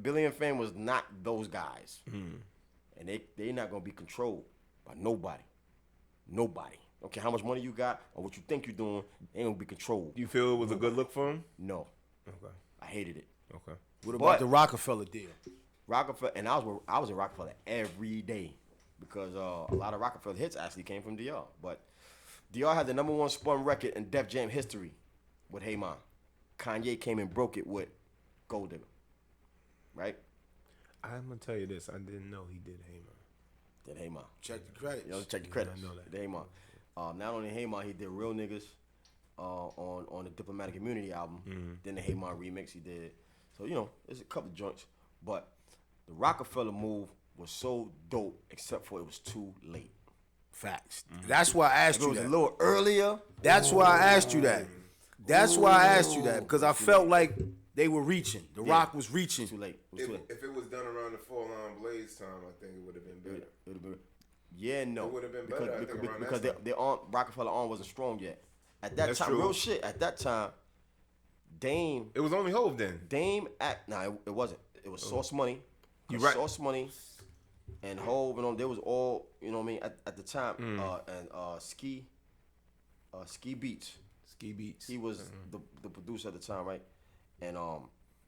Billy and Fame was not those guys. And they're not going to be controlled by nobody. Nobody. Okay, how much money you got or what you think you're doing, they ain't going to be controlled. You feel it was a good look for him? No. Okay. I hated it. Okay. What about But- the Rockefeller deal? Rockefeller, and I was in Rockefeller every day because a lot of Rockefeller hits actually came from DR. But DR had the #1 spun record in Def Jam history with Hey Ma. Kanye came and broke it with Gold Digger. Right? I'm gonna tell you this. I didn't know he did Hey Ma. Did Hey Ma. Check the credits. You know, check your credits. I know that. Did Hey Ma. Not only Hey Ma, he did Real Niggas on the Diplomatic Immunity album. Then the Hey Ma remix he did. So, you know, there's a couple of joints. But the Rockefeller move was so dope, except for it was too late. Facts. That's why I asked If it you was a that. little earlier, That's why I asked you that. That's why I asked you that because I felt like they were reaching. The Rock was reaching. too late. It was too late. If it was done around the 4-line Blaze time, I think it would have been better. It would've been- yeah, no. It would've been better, I think, around that because time. their arm, Rockefeller arm wasn't strong yet. At that That's time, true. real shit. At that time, Dame It was only Hove then. it wasn't. It was Sauce Money. You right. Sauce Money and Hove and they was all, you know what I mean, at the time. And Ski Beats. Ski Beats. He was the producer at the time, right? And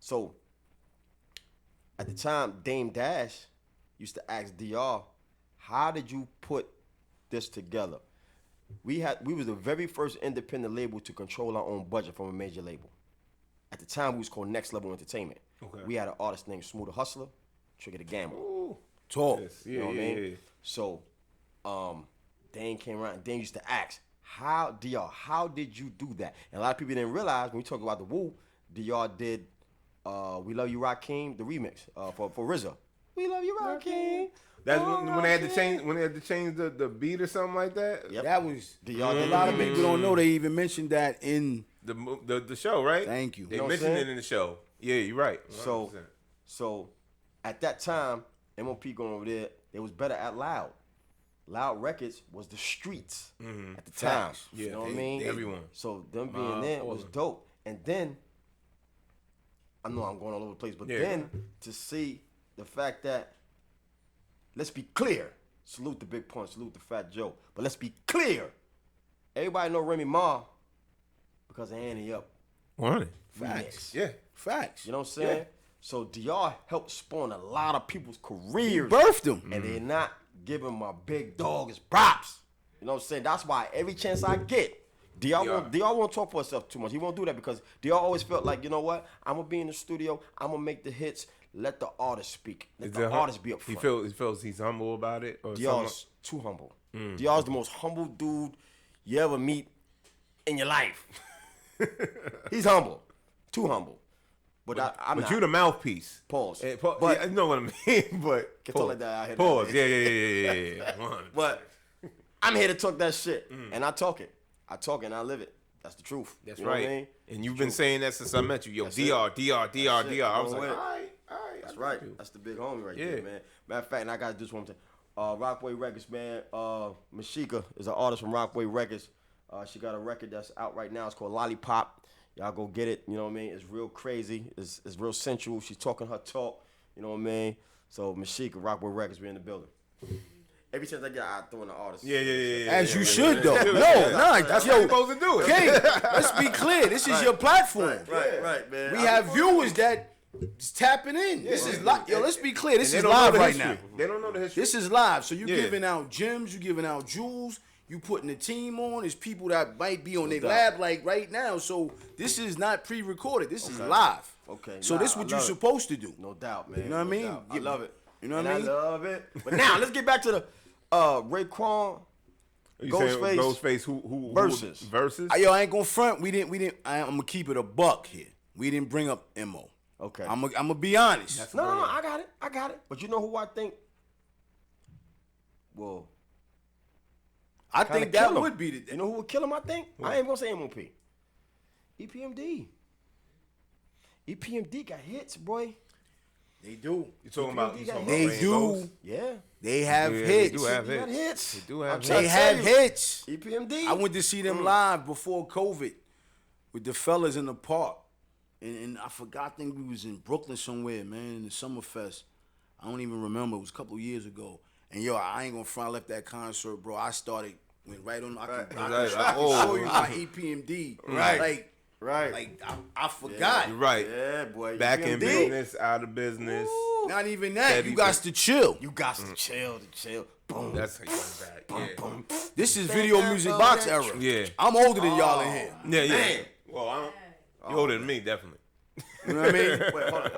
so at the time, Dame Dash used to ask DR, how did you put this together? We was the very first independent label to control our own budget from a major label. At the time, we was called Next Level Entertainment. Okay. We had an artist named Smooth the Hustler, Trigger the Gambler. Ooh. Talk. Yes. You Yeah, know what I yeah, mean? yeah. So, Dane came around and Dane used to ask, how did you do that? And a lot of people didn't realize when we talk about the Woo, DR did We Love You Rakim, the remix for RZA. We Love You Rakim. That's when they had to change the beat or something like that. Yep. That was DR did a lot the of remix. people don't know they even mentioned that in. The show, right? Thank you. They You know what I'm mentioned saying? it in the show. Yeah, you're right. So 100%. So at that time, MOP going over there, they was better at Loud. Loud Records was the streets at the time. Facts. You know what I mean? Everyone. So them being there was dope. And then, I know I'm going all over the place, but then to see the fact that, let's be clear, salute the Big Pun, salute the Fat Joe, but let's be clear. Everybody know Remy Ma because of Annie Up. 100. Facts. Remix. Yeah. Facts. You know what I'm saying? Yeah. So DR helped spawn a lot of people's careers. Birthed them. And they're not giving my big dog his props. You know what I'm saying? That's why every chance I get, DR won't talk for himself too much. He won't do that because DR always felt like, you know what? I'm going to be in the studio. I'm going to make the hits. Let the artist speak. Let the artist be up front. He feels he's humble about it? Or DR's too humble. DR's the most humble dude you ever meet in your life. He's humble. Too humble. But I'm But not. you the mouthpiece. Pause. But But- yeah, you know what I mean. But Can talk like that out here. Pause. Yeah. 100. But I'm here to talk that shit. And I talk it. I talk it and I live it. That's the truth. That's You know right. what I mean? And you've been saying that since I met you. Yo, That's DR. it. I was Go like, with all it. right. That's right. That's the big homie right Yeah. there, man. Matter of fact, and I got to do this one thing. Rockboy Records, man. Mashika is an artist from Rockboy Records. She got a record that's out right now. It's called Lollipop. Y'all go get it. You know what I mean? It's real crazy. It's real sensual. She's talking her talk. You know what I mean? So Mashika, Rockboy Records, we in the building. Every chance I get, I throw in the artist. Yeah. As you should, though. Yeah. No, That's how you're supposed to do it. King, let's be clear. This is your platform. Right, man. We have viewers that is tapping in. This is live. Yo, let's be clear. This And is they don't know live the right history. now. They don't know the history. This is live. So you Yeah. giving out gems, you giving out jewels, you putting the team on. There's people that might be on their doubt. lab like right now. So this is not pre-recorded. This is live. Okay. So Nah, this is I what you're love it. supposed to do. No doubt, man. You know what I mean? Doubt. I love it. You know what And I mean? I love it. But now let's get back to the Raekwon You saying Ghostface Ghostface who versus. versus? I ain't gonna front. We didn't. I'm gonna keep it a buck here. We didn't bring up Mo. Okay. I'm gonna be honest. No, I got it. But you know who I think? Well, I kinda think that kill him. would be the. You know who would kill him? I think I ain't gonna say MOP. EPMD. EPMD got hits, boy. They do. You talking about? They You talking They about Rainbows? do. Yeah. They have Yeah, hits. They do have They got hits. hits. They do have I'm hits. trying They to have tell you. hits. EPMD. I went to see them live before COVID with the fellas in the park. And I forgot, I think we was in Brooklyn somewhere, man, in the Summerfest. I don't even remember. It was a couple of years ago. And yo, I ain't gonna front. I left that concert, bro. I went right on. I can show you my EPMD. Right. Right. I forgot. You're right. Yeah, boy. Back in EPMD. business, out of business. Not even that. Steady You got back. to chill. You got to chill. Boom. That's how you back. Yeah. Boom. This is video music box era. Yeah. I'm older than y'all in here. Yeah. Man. Well, I don't. You're older than me, definitely. You know what I mean? Wait, hold on.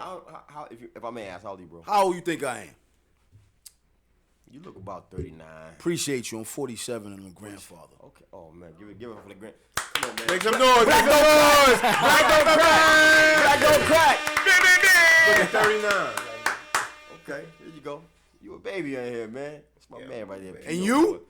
How, if I may ask, how old are you, bro? How old you think I am? You look about 39. Appreciate you. I'm 47 and I'm a grandfather. Okay. Oh man, give it up for the grand. Come on, man. Make some noise. Make some noise. Black don't crack. Look at 39. Okay, here you go. You a baby in here, man. That's my man right there. And you?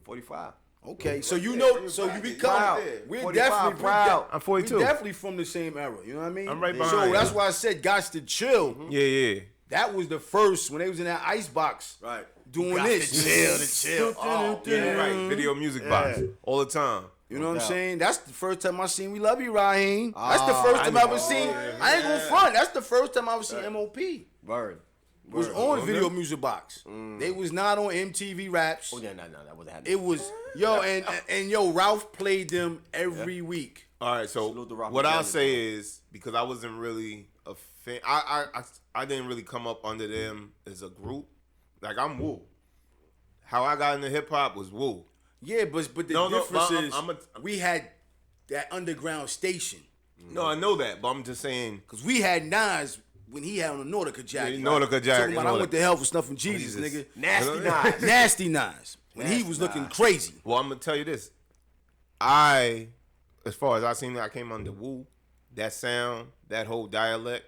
45. Okay, so you know, so you become. Proud. We're 45 definitely proud. I'm 42. We're definitely from the same era. You know what I mean? I'm right behind So you. that's why I said, "Gots to chill." Yeah. That was the first when they was in that ice box, Right. doing Got this. to chill. Oh, Yeah, right. Video music box all the time. You know what I'm doubt. saying? That's the first time I seen "We Love You, Raheem." That's the first time I ever seen. I ain't gonna front. That's the first time I ever seen MOP. Word. Was on Video Music Box. They was not on MTV Raps. Oh yeah, no, that wasn't happening. It was and Ralph played them every week. All right, so Salute the Rock what I'll Brothers, say is, because I wasn't really a fan, I didn't really come up under them as a group. Like, I'm Woo. How I got into hip hop was Woo. Yeah, but the No, difference but is I'm we had that underground station No, I know that, but I'm just saying. because we had Nas when he had on the Nautica jacket. Yeah, Nautica jacket, Talking about I Nautica. went to hell for snuffing Jesus, Jesus. nigga. Nasty Nas. Nasty Nas when he Nasty was looking Nas. crazy. Well, I'm gonna tell you this. As far as I seen it, I came under Woo, that sound, that whole dialect,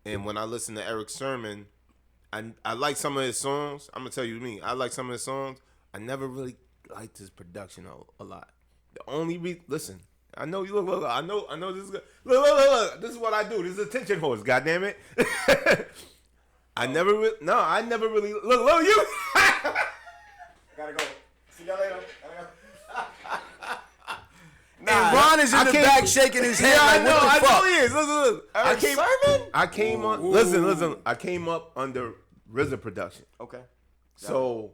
and when I listened to Eric Sermon, I like some of his songs. I'm gonna tell you me, I like some of his songs. I never really liked his production a lot. The only listen, I know you look. I know this is good. Look. This is what I do. This is attention horse. God damn it. I never really look you. Gotta go. See y'all later. And Ron is in the back shaking his head. Yeah, like, I what the fuck? know he is. Listen. I came on. Ooh. Listen. I came up under RZA production. Okay. So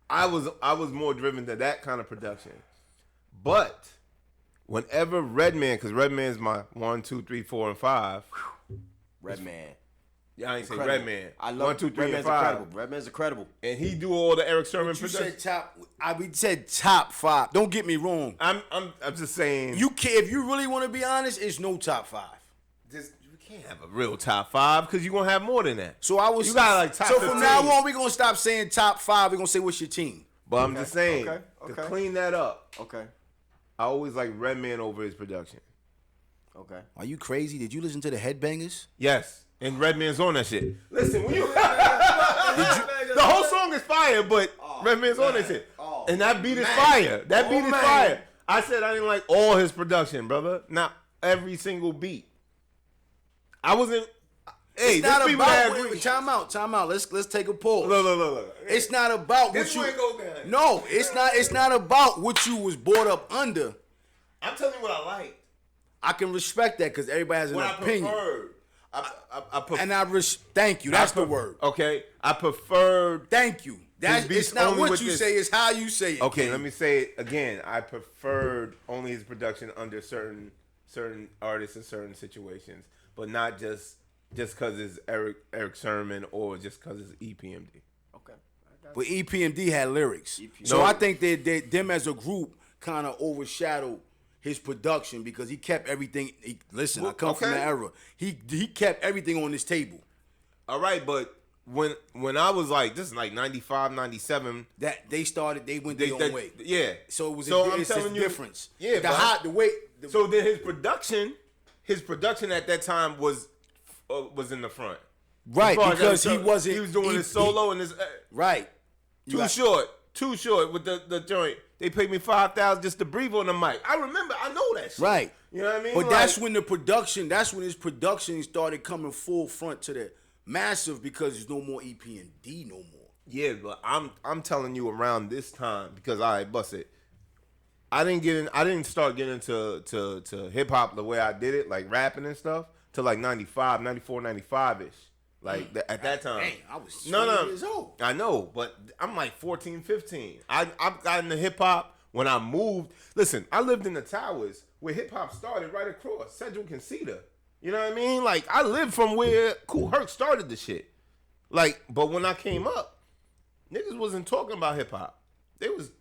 I was more driven to that kind of production. But whenever Redman, because Redman's my 1, 2, 3, 4, and 5. Redman. Yeah, I ain't say Incredible. Redman. I love 1, 2, 3, Redman's and 5. incredible. Redman's incredible. And he do all the Eric Sermon You production. said top. We said top 5. Don't get me wrong. I'm just saying. You can if you really want to be honest, it's no top 5. You can't have a real top 5 because you're gonna have more than that. So I was. You got like top So 15. from now on, we're gonna stop saying top 5. We're gonna say what's your team. But I'm just saying Okay. to clean that up. Okay. I always like Redman over his production. Okay. Are you crazy? Did you listen to the Headbangers? Yes, and Redman's on that shit. Listen, when you the whole song is fire, but Redman's on that shit, and that beat is fire. That beat is fire. I said I didn't like all his production, brother. Not every single beat. I wasn't. Hey, It's not there's people that about. agree. Time out. Let's take a pause. Look. It's not about This what you. ain't go down. No, it's not about what you was brought up under. I'm telling you what I like. I can respect that because everybody has an What opinion. I preferred. I prefer. And thank you. That's the word. Okay, I preferred. Thank you. That's beats it's not only what with you this- say, it's how you say it. Okay, King. let me say it again. I preferred only his production under certain artists in certain situations, but not just because it's Eric Sermon or just because it's EPMD. Okay. But EPMD had lyrics. So No. I think that them as a group kind of overshadowed his production because he kept everything. Listen, I come from okay. the era. He kept everything on this table. All right, but when I was like, this is like 95, 97. That they went their own way. Yeah. So it was I'm it's telling a you, difference. Yeah, The way. So then his production at that time was in the front. Right, As far as because that he was- wasn't. He was doing his solo and his. Right. Too short with the joint. They paid me $5,000 just to breathe on the mic. I remember. I know that shit. Right. You know what I mean? But that's when his production started coming full front to the massive because there's no more EP&D no more. Yeah, but I'm telling you around this time because I bust it. I didn't start getting to hip hop the way I did it, like rapping and stuff, till like 95, 94, 95-ish. Like at that time. Dang, I was 20 years old. I know, but I'm like 14, 15. I got into hip hop when I moved. Listen, I lived in the towers where hip hop started right across Cedric and Cedar. You know what I mean? Like I lived from where Kool Herc started the shit. Like, but when I came up, niggas wasn't talking about hip hop. They was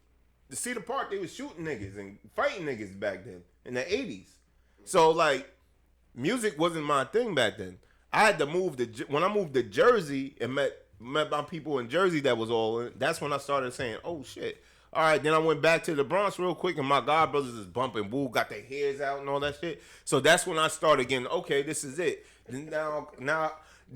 the Cedar Park. They was shooting niggas and fighting niggas back then in the 80s. So like, music wasn't my thing back then. I had to move when I moved to Jersey and met my people in Jersey that was all in. That's when I started saying, "Oh shit!" All right, then I went back to the Bronx real quick, and my god brothers is bumping Woo, got their hairs out and all that shit. So that's when I started getting, okay, this is it. And now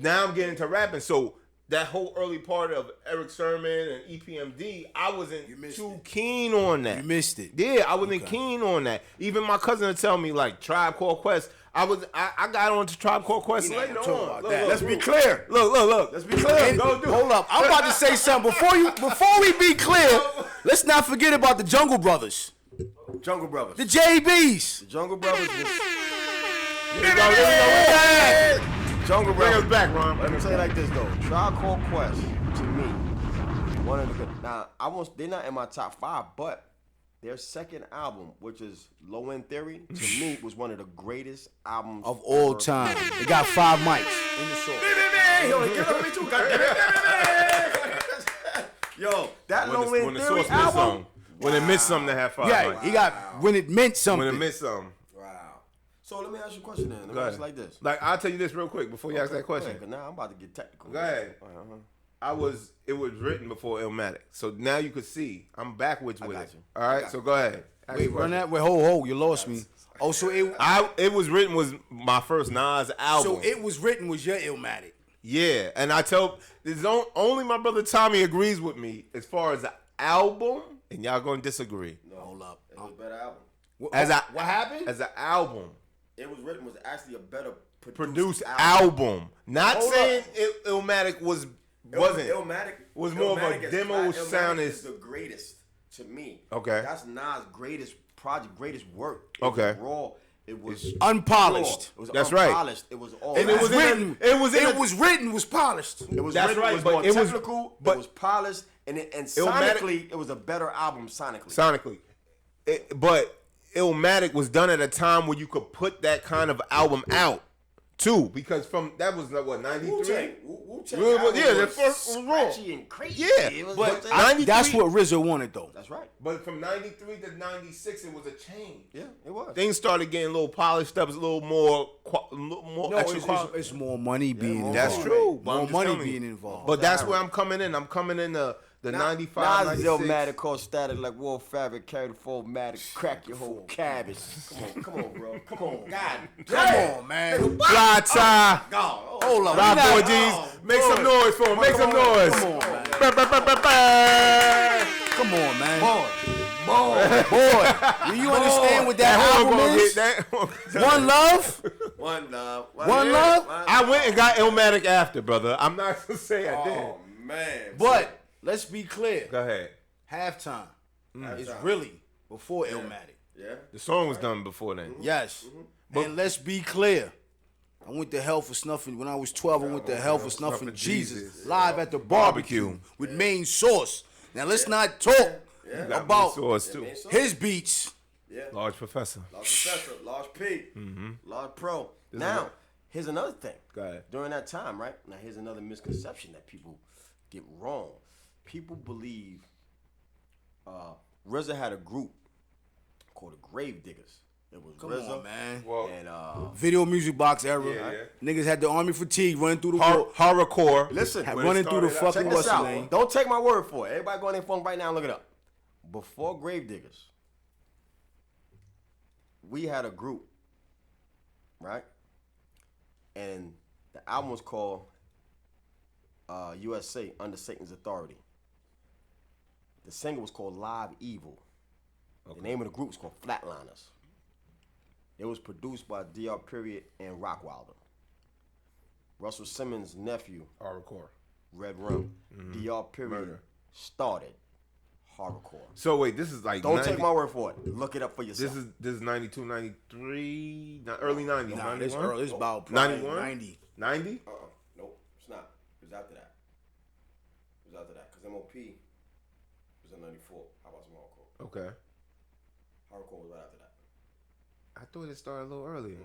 I'm getting to rapping. So that whole early part of Eric Sermon and EPMD, I wasn't too keen on that. You missed it. Yeah, I wasn't keen on that. Even my cousin would tell me like Tribe Called Quest. I got on to Tribe Called Quest later on. Look, Let's be clear. Look. Let's be clear. Hold up. I'm about to say something. Before we be clear, let's not forget about the Jungle Brothers. Jungle Brothers. The JBs. The Jungle Brothers was Jungle Bring Brothers. us back, Ron. Let me tell you like this though. Tribe Called Quest, to me, one of the good. Now, they're not in my top 5, but their second album, which is Low End Theory, to me was one of the greatest albums Of all ever. time. They got 5 mics in the song. Yo, that Low When End the Theory source missed album. something. When it missed something to have 5 Yeah, mics. he got when it meant something. When it missed something. Wow. So let me ask you a question then. Let me Go ask ahead. you like this. Like, I'll tell you this real quick before you ask that question. Because now I'm about to get technical. Go ahead. Uh-huh. It was written before Illmatic. So now you could see I'm backwards with got it. you. All right, so go ahead. Ask Wait, your run question. that. Wait, hold. You lost me. Oh, so It was written was my first Nas album. so it was written was your Illmatic. Yeah, and I tell only my brother Tommy agrees with me as far as the album, and y'all gonna disagree. No, Hold up. it was a better album. What As happened? As an album, It was written was actually a better produced album. Not Hold saying up. Illmatic wasn't. Illmatic Was more of a Illmatic is demo not- sound Illmatic is- is the greatest to me. Okay. That's Nas' greatest project, greatest work. It Okay. was raw. It was Unpolished. raw. It was That's right. unpolished. It was all. And it was written. It was written. Was polished. It was That's written, right, It was but more it was- technical. but- it was polished, and Illmatic- sonically, it was a better album sonically. sonically. But Illmatic was done at a time where you could put that kind of album out too, because from that was like what 93. Wu-Tang. Yeah, the first was raw. scratchy and crazy. Yeah, It was but what- 93 That's what RZA wanted, though. That's right. But from 93 to 96, it was a change. Yeah, it was. Things started getting a little polished up, a little more, No, extra quality. it's more money being more involved. That's true. But I'm More just money telling you. being involved. But that's where I'm coming in. I'm coming in the 95, Nas is 96. Illmatic, called static like wool fabric, carry the full-matic, crack your whole cabbage. Come on, bro. Come on, God. Come on, man. Fly tie. God. Hold up. Rockboy Gz. Make some noise for him. Make some noise. Come on, man. Ba, ba, ba, ba, ba. Come on, man. Boy. Boy, do you understand what that horn album gonna is? get that. One Love? One love. One love? I went and got Illmatic after, brother. I'm not gonna say I did. Oh, man. But let's be clear. Go ahead. Halftime is Halftime. really before Illmatic. Yeah. The song was done before then. Yes. And let's be clear. I went to hell for snuffing. When I was 12, I went to hell for snuffing Snuffing Jesus Jesus. live at the barbecue with main source. Now let's not talk Got about source too. his beats. Yeah. Large Professor. Large Professor, Large P, Large Pro. Now, here's another thing. Go ahead. During that time, right? Now, here's another misconception that people get wrong. People believe RZA had a group called the Grave Diggers. It was Come RZA on, man. Well, and Video music box era. Yeah. Niggas had the army fatigue running through the wall. horrorcore. listen, When it Running through the started out- fucking check this what's the out. name? Don't take my word for it. Everybody go on their phone right now and look it up. Before Grave Diggers, we had a group, right? And the album was called USA Under Satan's Authority. The single was called Live Evil. The name of the group was called Flatliners. It was produced by DR Period and Rockwilder. Russell Simmons' nephew, Horrorcore. Red Rum, DR Period Murder. started horrorcore. So wait, this is like Don't 90, take my word for it. Look it up for yourself. This is 92, 93, early 90s. Nah, this 91? early. It's about 91? 90. 90? Nope, it's not. It was after that. It was after that. Because MOP was in 94. How about some hardcore? Okay. Hardcore was right after that. I thought it started a little earlier.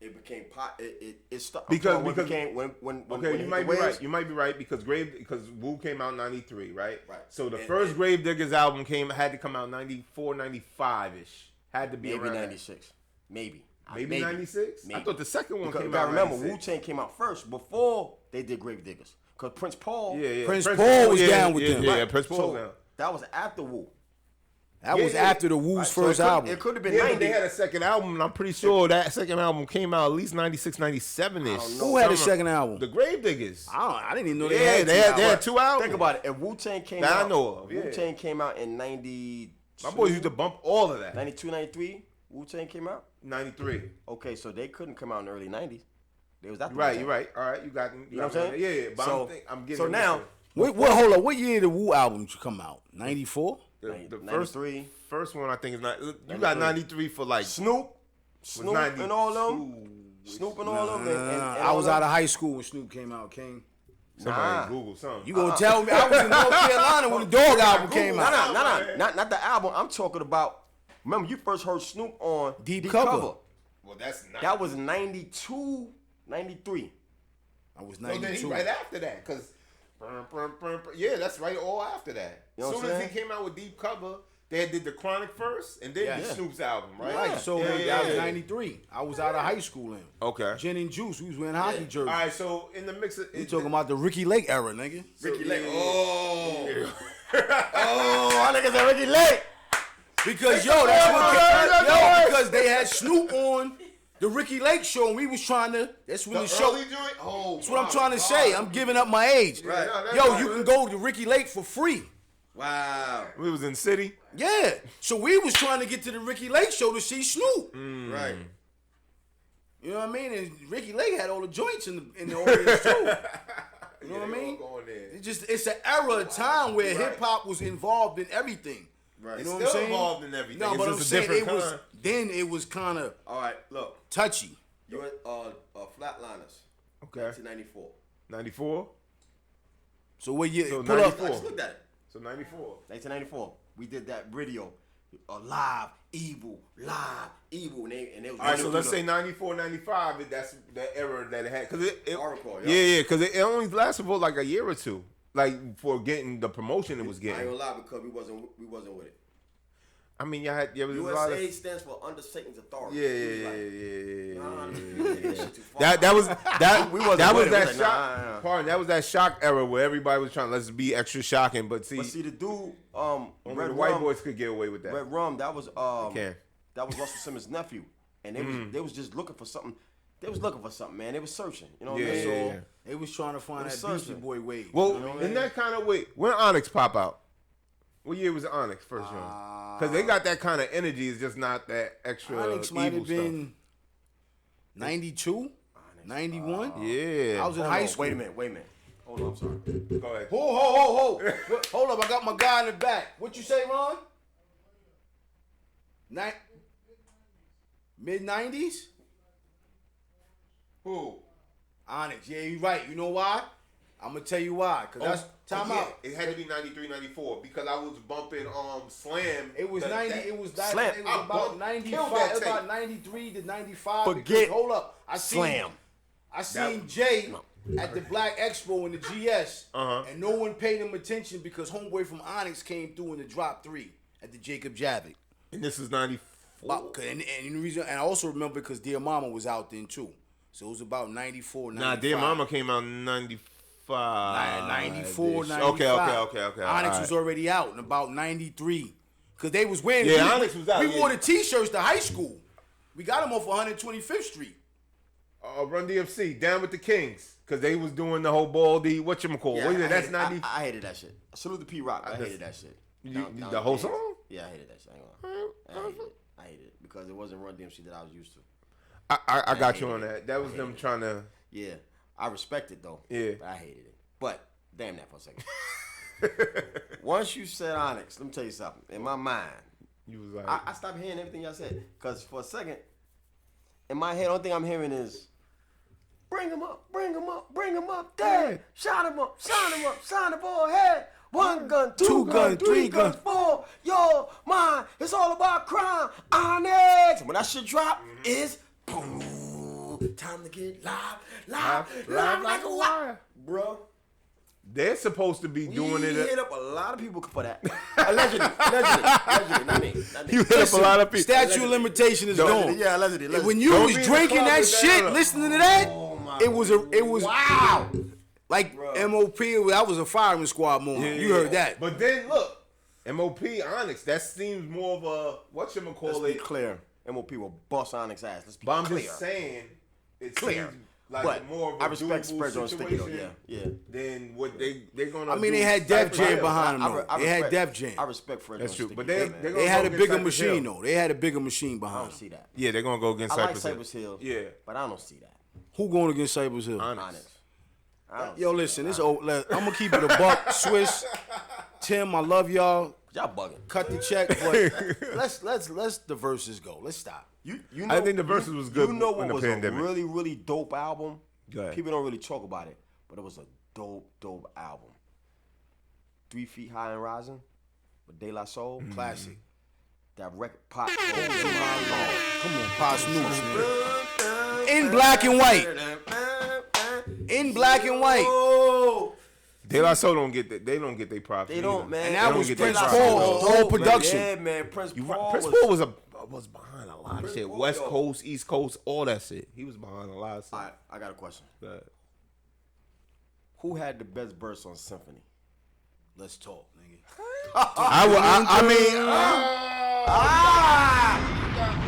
It became pot. It started Because- when because- it became when Okay, when you it might hit be the right. waves. You might be right because Wu came out in 93, right? Right. So the And- first and- Grave Diggers album had to come out 94, 95-ish. Had to be Maybe around that. 96. Maybe. Maybe 96? I Maybe. thought the second one Because came you out gotta remember, 96. Wu-Tang came out first before they did Grave Diggers. Because Prince Paul. Yeah. Prince Paul was down with them. Yeah, Prince Paul So was down. that was after Wu. That was Yeah. after the Wu's Right, so first album. It could have been Yeah, but 90. they had a second album, and I'm pretty sure that second album came out at least 96, 97-ish. Who had a second album? The Grave Diggers. I didn't even know they Yeah, had. they had two albums. Think about it. If Wu-Tang came That I out. know of, yeah. Wu-Tang came out in 92. My boys used to bump all of that. 92, 93. Wu-Tang came out. 93. Okay, so they couldn't come out in the early 90s. They was after Right, Wu-Tang. you're right. All right, you got You know what I'm saying? Yeah. But So- I'm getting so it now- mixed. Hold up. What year did the Wu album come out? 94? the 93. first one I think is not. You got 93 for like Snoop and all them. 92. Snoop and all them. And I was out of high school when Snoop came out, King. Somebody Nah. Google something. You gonna tell me I was in North Carolina when the Dog album came No, out? not the album. I'm talking about. Remember, you first heard Snoop on Deep Cover. Well, that's not. That was 92, 93. I was So then he 92. right after that, cause yeah, that's right. All after that. You know As what soon I'm as saying? he came out with Deep Cover, they did the Chronic first, and then Yeah. did Snoop's album, right? Right, so Yeah. that was 93. I was out of high school then. Okay. Gin and Juice, we was wearing hockey jerseys. All right, so in the mix of You talking about the Ricky Lake era, nigga. Ricky Lake. Oh. Oh, I think it's Ricky Lake. Because because they had Snoop on the Ricky Lake show, and we was trying to. That's when the show. Early joint? Oh, That's what I'm trying to say. I'm giving up my age. Right. Yo, you can go to Ricky Lake for free. Wow. We was in City. Yeah. So we was trying to get to the Ricky Lake show to see Snoop. Right. You know what I mean? And Ricky Lake had all the joints in the audience too. You know what I mean? It's an era of time where hip hop was involved in everything. Right. You know It's what I'm still saying? involved in everything. No, It's but I'm just a saying different kind. it was kind of All right, look. touchy. You at Flatliners. Okay. 1994. 94. So what year? So pull 94. I just looked at it. So 94. 1994. We did that video. Live, evil. And it was All right, so let's say 94, 95. That's the era that it had. Cause it Oracle, yeah, because it only lasted for like a year or two. Like for getting the promotion it was I ain't getting. gonna lie because we wasn't with it. I mean, y'all had a lot USA of, stands for under Satan's authority. That was We wasn't that was with it. that We was like, shock. nah. Pardon, that was that shock era where everybody was trying let's be extra shocking, but see, The dude, only Red the white Rum, boys could get away with that. Red Rum, that was Can. that was Russell Simmons' nephew, and they was just looking for something. They was looking for something, man. They was searching. You know what I mean? Yeah. They was trying to find It was that Beastie searching. Boy wave. Well, you know what I in mean? that kind of way, when Onyx pop out? What year was Onyx first joint? Because they got that kind of energy. It's just not that extra Onyx might evil have been 92, 91. Yeah. I was in high school. Wait a minute. Hold on, I'm sorry. Go ahead. Hold up, I got my guy in the back. What you say, Ron? Mid-90s? Who? Onyx. Yeah, you're right. You know why? I'm going to tell you why. Because that's time out. It had to be 93, 94 because I was bumping Slam. It was 90. It was that. Slam. It was about 95. Killed that It was tape. about 93 to 95. Forget because, hold up. I Slam. seen Jay at the Black Expo in the GS, Uh-huh. and no one paid him attention because Homeboy from Onyx came through in the drop 3 at the Jacob Javits. And this is 94. And the reason, and I also remember because Dear Mama was out then too, so it was about 94, 95. Nah, Dear Mama came out in 95. 94, 95. Okay. Onyx all was right. already out in about 93. Because they was wearing... Yeah, Onyx was out, We yeah. wore the T-shirts to high school. We got them off 125th Street. Run DMC, Down with the Kings. Because they was doing the whole baldy, whatchamacall. Yeah, What is it? That's 90. I hated that shit. Salute to P Rock. I hated that shit. The whole song? Yeah, I hated that shit. I hated it because it wasn't Run DMC that I was used to. I got you on that. That was them trying to... Yeah, I respect it though. Yeah. But I hated it. But damn that for a second. Once you said Onyx, let me tell you something. In my mind, You was like... I stopped hearing everything y'all said because for a second, in my head, the only thing I'm hearing is, bring him up, dad, shot him up, shine the ball head. 1 gun, 2 gun, 3 guns, 4. Yo, mine. It's all about crime. Onyx. And when that shit drop, it's boom. Time to get live like a wire, bro. They're supposed to be doing We it... hit up a lot of people for that. Allegedly, not me. You hit up a lot of people. Statute of limitation is gone. Yeah, allegedly. And when you Don't was be in the drinking club that with that shit, up. listening to that, it was wow. like Bro. MOP. That was a firing squad moment. You heard that. But then look, MOP Onyx. That seems more of a Let's whatchamacallit. be clear. MOP will bust Onyx ass. Let's be But I'm clear. just saying, it Clear. seems like But more of a I respect doable Spurs on Sticky though. situation Yeah. than what they're gonna. I mean, do they had Def Cypher Jam Hill. behind them, though. They had Def Jam. I respect Fred. That's on true. Sticky, But man. They had a go bigger against machine, Cypress though. They had a bigger machine I behind don't see them. that. Yeah, they're gonna go against I like Cypress Hill. Cypress Hill. Yeah, But I don't see that. Who going against Cypress Hill? Onyx. I don't Yo, see listen, that. this old. I'm gonna keep it a buck. Swiss, Tim, I love y'all. Y'all bugging. Cut the check, but let's the verses go. Let's stop. You I think the verses was good You know in what the was pandemic. a really, really dope album? Go ahead. People don't really talk about it, but it was a dope album. 3 Feet High and Rising with De La Soul. Mm-hmm. Classic. That record pop. Oh Come on, Posse News, man. In black and white. In black and white. Oh, De La Soul don't get that. They don't get their props. they don't, either. man. And They that don't was get their Prince props. Paul, either. whole production. Yeah, man. Prince You Paul right. Prince was, Paul was behind a lot of Prince shit. Paul, West yo. Coast, East Coast, all that shit. He was behind a lot of stuff. All right, I got a question. Go ahead. Who had the best verse on Symphony? Let's talk, nigga. I mean,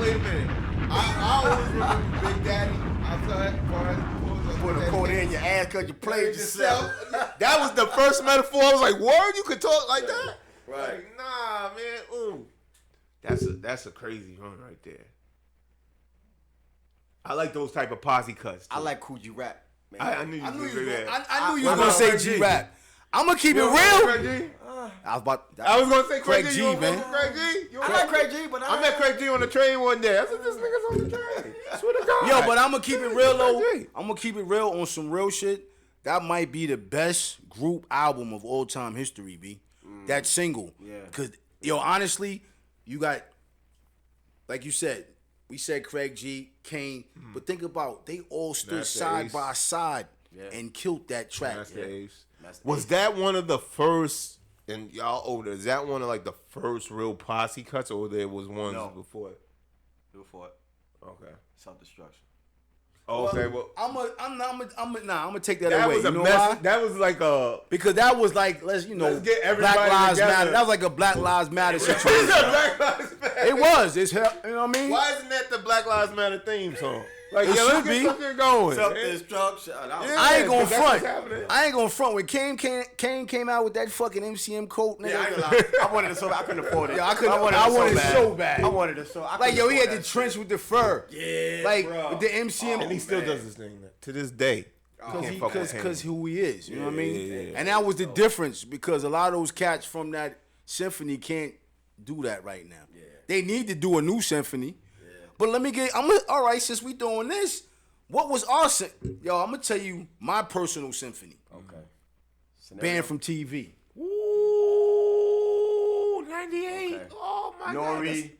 Wait a minute. I always remember Big Daddy. Outside, Put a quarter in your ass because you played yourself. That was the first metaphor. I was like, "Word, you could talk like that?" Right. Like, nah, man. Ooh, that's a crazy one right there. I like those type of posse cuts. Too. I like Coogee rap. Man. I knew you was gonna say that. I knew you was gonna say G-Rap. I'm gonna keep it real. I was gonna say Craig G, G, man. Craig G. I like Craig G, but I met Craig G on the train one day. I said, this nigga's on the train. I swear to God. Yo, but I'm gonna keep it real though. I'm gonna keep it real on some real shit. That might be the best group album of all time history, B. That single. Yeah. Cause yo, honestly, you got, like you said, we said Craig G, Kane, but think about they all stood Master side Ace. by side and killed that track. Master Ace. Was that one of the first? And y'all older? Is that one of like the first real posse cuts, or there was ones before it? Before it. Okay. Self-destruction. Oh, okay. Well, I'm gonna take that that away. was a you know mess. why? That was like a Because that was like let's get Black everybody Lives together. Matter. That was like a Black Lives Matter situation. Black Lives Matter. It was. It's hell. You know what I mean? Why isn't that the Black Lives Matter theme song? Like, It yeah, let's should get be. something going. Self-destruction. Yeah. I ain't gonna that's what's front. happening. I ain't gonna front. When Kane came out with that fucking MCM coat, nigga. Yeah, I ain't gonna lie. I wanted it so bad. I couldn't afford it. Yeah, I wanted it so bad. I wanted it so. Like yo, he had the trench with the fur. Yeah, Like bro. with the MCM. And he still does this thing to this day. Because who he is, you know what I mean? Yeah. And that was the difference because a lot of those cats from that symphony can't do that right now. Yeah. They need to do a new symphony. Yeah. But all right, since we doing this, what was our yo, I'm gonna tell you my personal symphony. Okay. Banned from TV. Ooh, 98. Okay. Oh my Nori. God.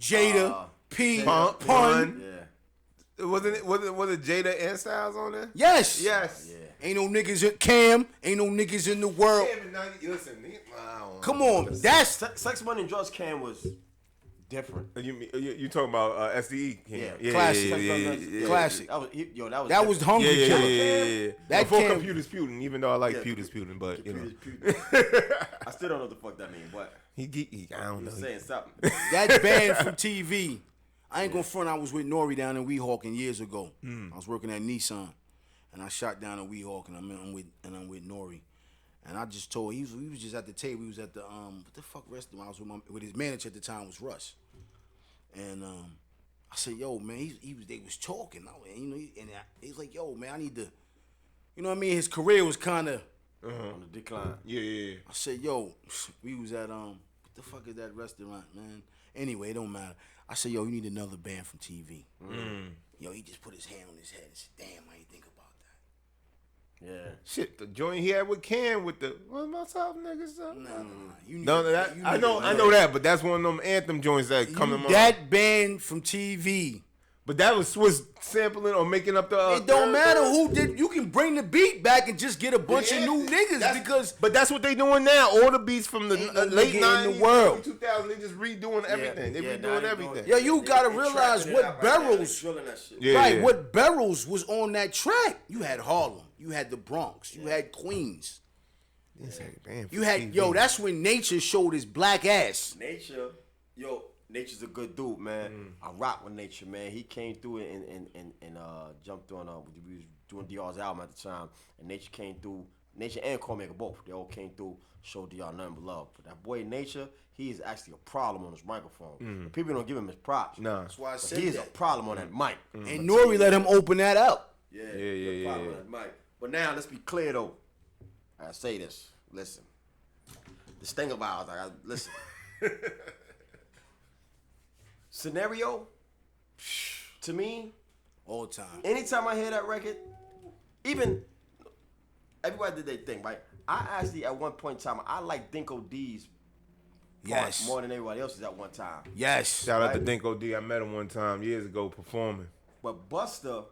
Jada, P, Pun. Yeah. Was it Jada and Styles on there? Yes. Yes. Yeah. Ain't no niggas in Cam. Ain't no niggas in the world. Listen, Come on, that's Sex, Money, and Drugs Cam was different. You talking about SDE? Yeah. Classic. Classic. That was Hungry Yeah. Killer. That Before Cam- Computer's Putin, even though I like Putin's Putin, but you know. I still don't know what the fuck that means, but He I don't know. he's saying something. That banned from TV. I ain't gonna front. I was with Nori down in Weehawken years ago. I was working at Nissan, and I shot down in Weehawken. I'm with Nori, and I just told we was just at the table. We was at the what the fuck restaurant? I was with his manager at the time was Russ, and I said, yo man, they was talking, and he's like, yo man, I need to, you know what I mean? His career was kind of On the decline. Yeah. I said, yo, we was at what the fuck is that restaurant, man? Anyway, it don't matter. I said, yo, you need another band from TV. Yo, he just put his hand on his head and said, damn, I ain't think about that. Yeah. Shit, the joint he had with Cam with the what's up, niggas? I know that, but that's one of them anthem joints that come to mind. That band from TV. But that was Swiss sampling or making up the. It don't matter who did. You can bring the beat back and just get a bunch of new niggas because. But that's what they doing now. All the beats from the Ain't no late nigga 90s, in the world. 2000, they just redoing everything. They redoing everything. Yo, you gotta realize what Barrels. Right, what Barrels was on that track. You had Harlem. You had the Bronx. You had Queens. You had that's when Nature showed his black ass. Nature's a good dude, man. I rock with Nature, man. He came through and jumped on. We was doing DR's album at the time, and Nature came through. Nature and Cormaker both. They all came through, showed DR nothing but love. But that boy Nature, he is actually a problem on his microphone. People don't give him his props. Nah. That's why I But said he is that. a problem on that mic. And Nori let him open that up. Yeah. Problem on that mic. But now let's be clear though. I say this. Listen. This thing of ours, listen. Scenario, to me, All time. anytime I hear that record, even everybody did their thing, right? I actually at one point in time I like Dinko D's part more than everybody else's at one time. Yes. Shout out to Dinko D. I met him one time years ago performing. But Busta,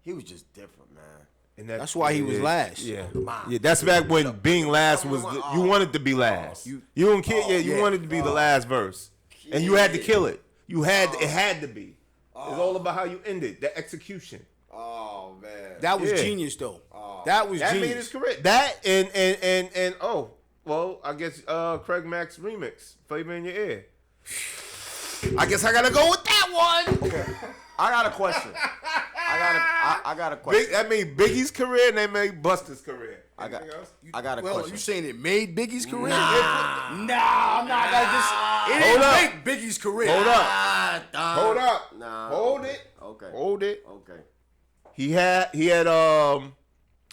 he was just different, man. And That's why he was last. Yeah, that's back when being last was you wanted to be last. You don't care. You wanted to be the last verse, and you had to kill it. It had to be. It's all about how you ended the execution. Oh man, That was genius though. That was That genius. made his career. That and oh well, I guess Craig Mack's remix, "Flavor in Your Ear." I guess I gotta go with that one. Okay. I got a question. I got a question. That made Biggie's career and they made Busta's career. I got a Well, question. you saying it made Biggie's career? Nah. I'm not. It Hold didn't up. make Biggie's career. Hold up. Hold up. Nah. Hold it. Okay. Hold it. Okay. He had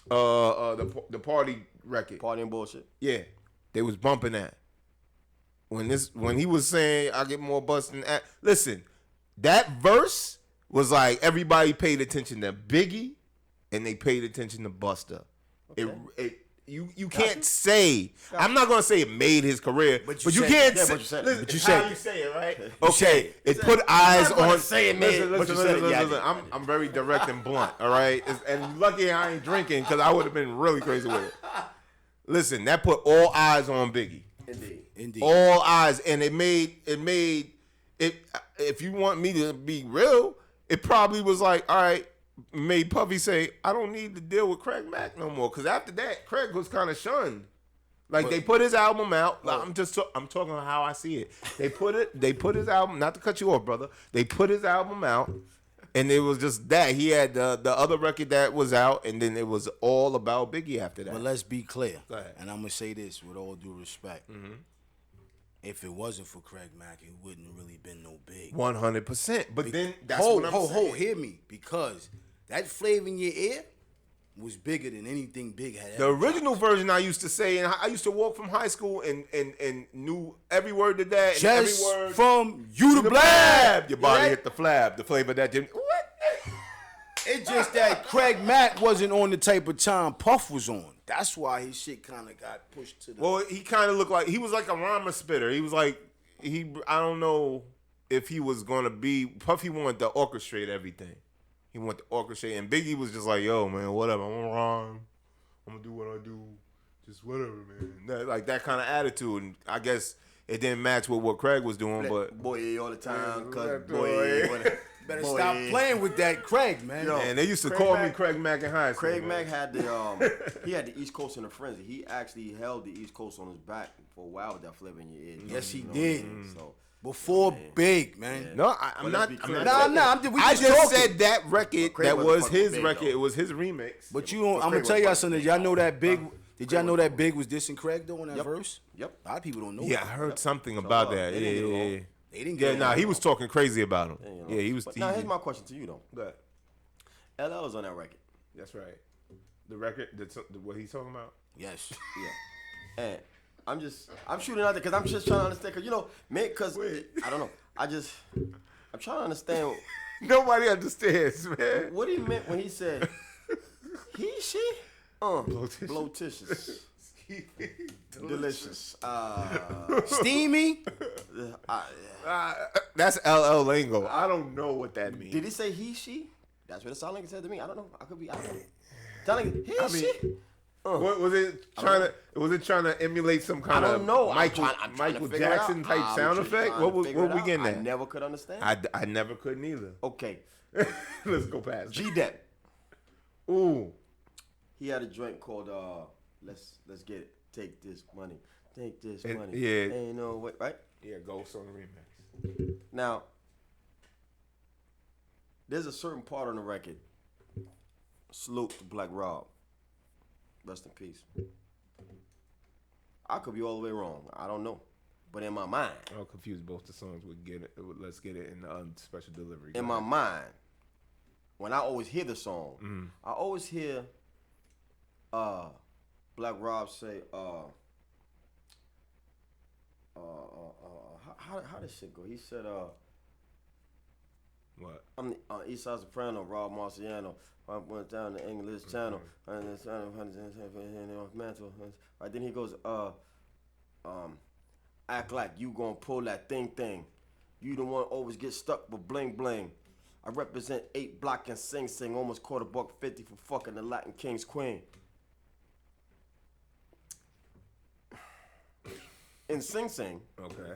the party record. Party and bullshit. Yeah, they was bumping that. When he was saying I get more bust than that. Listen, that verse was like everybody paid attention to Biggie, and they paid attention to Busta. Okay. You can't say. I'm not gonna say it made his career, but you can't say. But you said Listen, it. it's how you say it, right? Okay, it put eyes on. Say it, man. Listen. I'm very direct and blunt. All right, and lucky I ain't drinking because I would have been really crazy with it. Listen, that put all eyes on Biggie. Indeed. All eyes, and it made it. If you want me to be real, it probably was like, all right. Made Puffy say, I don't need to deal with Craig Mack no more. Because after that, Craig was kind of shunned. Like, they put his album out. I'm talking about how I see it. They put his album, not to cut you off, brother. They put his album out, and it was just that. He had the other record that was out, and then it was all about Biggie after that. But let's be clear. Go ahead. And I'm going to say this with all due respect. Mm-hmm. If it wasn't for Craig Mack, it wouldn't really been no big. 100%. But then that's what I'm saying. Hear me. Because that flavor in your ear was bigger than anything Big had The ever original dropped. version I used to say, and I used to walk from high school and knew every word to that. And Just every word from you to blab. Your body Right? hit the flab. The flavor that Jim. It's just that Craig Mack wasn't on the type of time Puff was on. That's why his shit kind of got pushed to the... Well, he kind of looked like, he was like a rhymer spitter. He was like, I don't know if he was going to be, Puffy wanted to orchestrate everything. He wanted to orchestrate, and Biggie was just like, yo, man, whatever, I'm going to rhyme. I'm going to do what I do. Just whatever, man. Like that kind of attitude, and I guess it didn't match with what Craig was doing, but... Boy, all the time, cuz boy. Better stop playing with that Craig, man. Yo, And they used to Craig call Mack- me Craig Mack in high school. Craig man. Mack had he had the East Coast in a frenzy. He actually held the East Coast on his back for a while with that flavor in your ear. Yes, he You know did. what I mean? So Before Big, man. No, I'm But not. let's be I'm clear. not Nah, I just talking. said that record. Craig That wasn't was fucking his Big, record. though. It was his remix. But you don't, But I'm Craig gonna tell y'all was something. fucking Y'all know that Big. Huh? Did y'all know that Big was dissing Craig though in that verse? Yep. A lot of people don't know. Yeah, I that. heard something about that. they didn't get along. Yeah. They didn't Yeah, get nah, along. he was talking crazy about him. You know. Yeah, he was. But now here's my question to you though. But LL is on that record. that's right. The record, what he's talking about. Yes. Yeah. And I'm shooting out there because I'm just trying to understand. Because, you know, because I don't know. I'm trying to understand Nobody understands, man. what he meant when he said, she? Blotitious. Delicious. Steamy. That's LL lingo. I don't know what that means. Did he say she? That's what it sounded like it said to me. I don't know. I don't know. Sound like she? What was it trying to? Was it trying to emulate some kind I of don't know. Michael trying to figure it Jackson out. type I'm sound just effect? trying What to was figure what it we out. getting I at? never could understand. I never could neither. Okay. Let's go past. G-Dep. Ooh. He had a joint called Let's Get It. Take this money. Take this money. Yeah. Ain't no way, right? Yeah, Ghost on the remix. Now, there's a certain part on the record. Salute to Black Rob. Rest in peace. I could be all the way wrong. I don't know. But in my mind, I'll confuse both the songs with Get It. With Let's Get It and Special Delivery. in my mind, when I always hear the song, I always hear Black Rob say, how does shit go? He said, What? I'm the East Side Soprano, Rob Marciano. I went down the English Channel. Mantle. Right, then he goes, act like you gonna pull that thing. You the one always get stuck with bling. I represent 8 Block and Sing, almost caught $150 for fucking the Latin King's queen. In Sing Sing, Okay.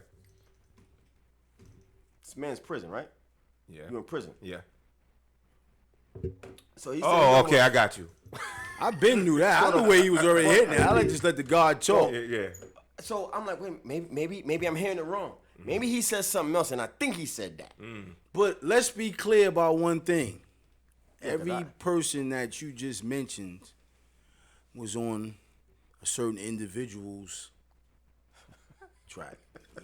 this man's prison, right? Yeah. You in prison. Yeah. So he said, Oh, okay, I got you. I've been knew that. I knew where he was already hitting it. I like just let the guard talk. Yeah. So I'm like, wait, maybe I'm hearing it wrong. Maybe he said something else, and I think he said that. But let's be clear about one thing. Yeah, 'cause Every person that you just mentioned was on a certain individual's track.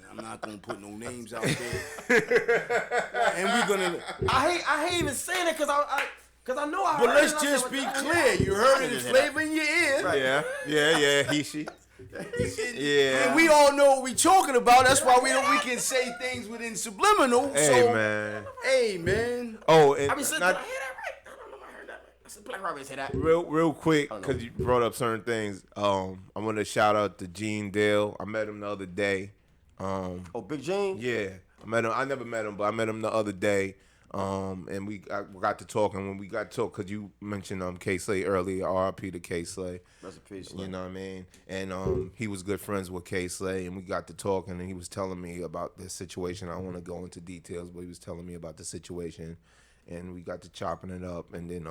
I'm not gonna put no names out there. And we're gonna. I hate even saying it because I know I But heard let's it. just be clear. You heard it, the flavor in your ear. Right. Yeah, he, she. Yeah. And we all know what we talking about. That's why we can say things within subliminal. Hey, so, man. Hey, man. Oh, and I mean, did I hear that right? I don't know if I heard that right. I said Black Robbie say that. real quick, because you brought up certain things. I want to shout out to Gene Dale. I met him the other day. Oh, Big Gene? Yeah, I met him. I never met him, but I met him the other day. And we got to talking. When we got to talk, because you mentioned K Slay earlier, RIP to K Slay. Rest in peace, Slay. You know what I mean? And he was good friends with K Slay, and we got to talking, and he was telling me about this situation. I don't want to go into details, but he was telling me about the situation, and we got to chopping it up, and then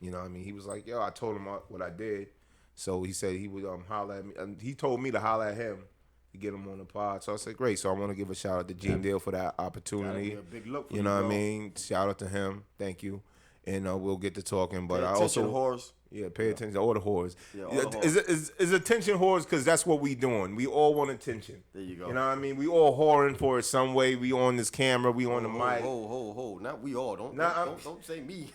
you know what I mean? He was like, yo, I told him what I did, so he said he would holler at me. He told me to holler at him. Get him on the pod. So I said, great. So I want to give a shout out to Gene Dale for that opportunity. A big look for you know what I mean? Shout out to him. Thank you. And we'll get to talking. But I also whores. Yeah, pay attention to all the whores. Yeah, all the whores. Is attention whores because that's what we doing. We all want attention. There you go. You know what I mean? We all whoring for it some way. We on this camera. We on the mic. Ho. Not we all. Don't say me.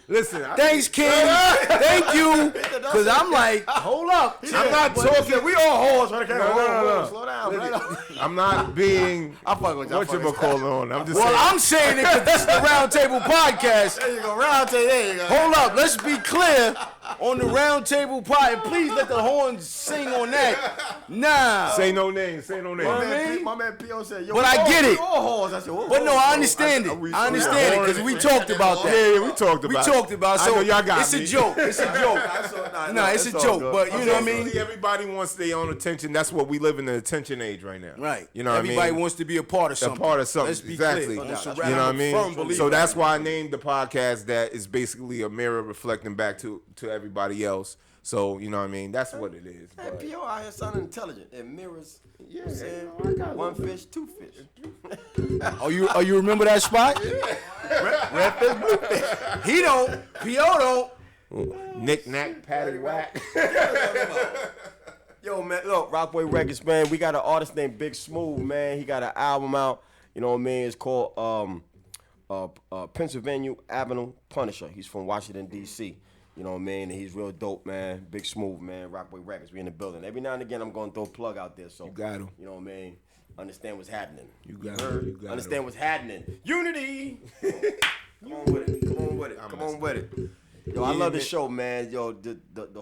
Listen, Thanks, King. Thank you. Because I'm like, hold up. I'm not talking. We all whores. No. Slow down. I'm not being. I fuck with you. On. I'm just Well, saying. I'm saying it because this is the Round Table Podcast. There you go. Round table. There you go. Hold up. Let's be clear on the Round Table Pod. And please let the horns sing on that. Nah. Say no names. Say no names. My man P.O. said, yo, But I get it. We all whores. I said, whoa, But no, whoa, I whoa. understand it. I understand it because we talked about that. Yeah, we talked about it. So I know y'all got it's me. a joke. It's a joke. Nah, it's a joke. But you know what I mean? Everybody wants their own attention. That's what we live in the attention age right now. Right. You know what I mean? Everybody wants to be a part of something. A part of something. Let's be exactly. clear. You know what I mean? So that's why I named the podcast that is basically a mirror reflecting back to everybody else. So, you know what I mean? That's what it is. Hey, P.O. out here sounding intelligent. It mirrors. Yeah, I got one fish, two fish. Oh, you remember that spot? Red fish, blue fish. He don't. P.O. don't. Knick knack, patty whack. Yo, man, look, Rockboy Records, man. We got an artist named Big Smooth, man. He got an album out. You know what I mean? It's called Pennsylvania Avenue Punisher. He's from Washington, D.C. You know what I mean? And he's real dope, man. Big Smooth, man. Rockboy Records. We in the building. Every now and again, I'm going to throw a plug out there. So You got him. You know what I mean? Understand what's happening. You got him. Understand what's happening. Unity. Come on with it. Come on with it. Yo, I love this show, man. Yo, the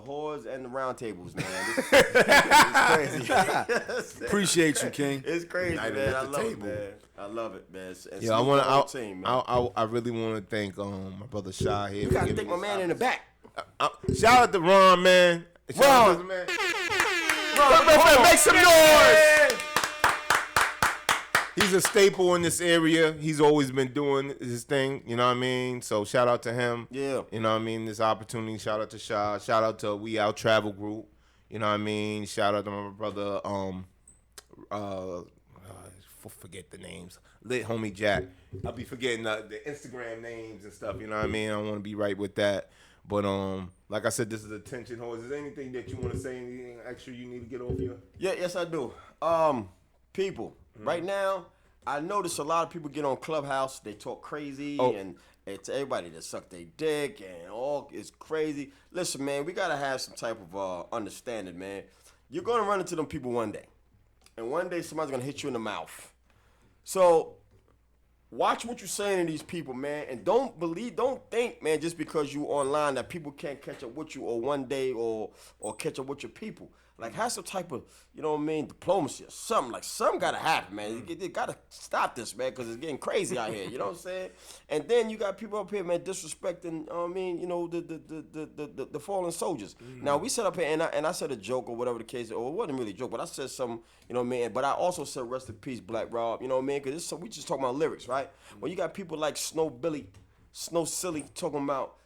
whores and the round tables, man. It's crazy. Appreciate you, King. It's crazy, United man. at I the love it, table. man. I love it, man. And Yeah, I salute want the whole team, man. I really want to thank my brother Shy here. You gotta thank my man in the back. Shout out to Ron, man. Shout out to the man. Ron, Make some noise. He's a staple in this area. He's always been doing his thing, you know what I mean? So shout out to him. Yeah. You know what I mean? This opportunity. Shout out to Shy. Shout out to We Out Travel Group. You know what I mean? Shout out to my brother, forget the names. Lit Homie Jack. I'll be forgetting the Instagram names and stuff, you know what I mean? I want to be right with that. But like I said, this is attention whores. Is there anything that you want to say, anything extra you need to get off your? Yeah, yes I do. People, right now, I notice a lot of people get on Clubhouse. They talk crazy and it's everybody that suck their dick and all is crazy. Listen, man, we gotta have some type of understanding, man. You're gonna run into them people one day, and one day somebody's gonna hit you in the mouth. So watch what you're saying to these people, man, and don't think, man, just because you online that people can't catch up with you or one day or catch up with your people. Like, have some type of, you know what I mean, diplomacy or something. Like, something got to happen, man. You got to stop this, man, because it's getting crazy out here. You know what I'm saying? And then you got people up here, man, disrespecting, I mean, you know, the fallen soldiers. Now, we set up here, and I said a joke or whatever the case, or it wasn't really a joke, but I said something, you know what I mean? But I also said, rest in peace, Black Rob, you know what I mean? Because we just talking about lyrics, right? When you got people like Snow Silly talking about,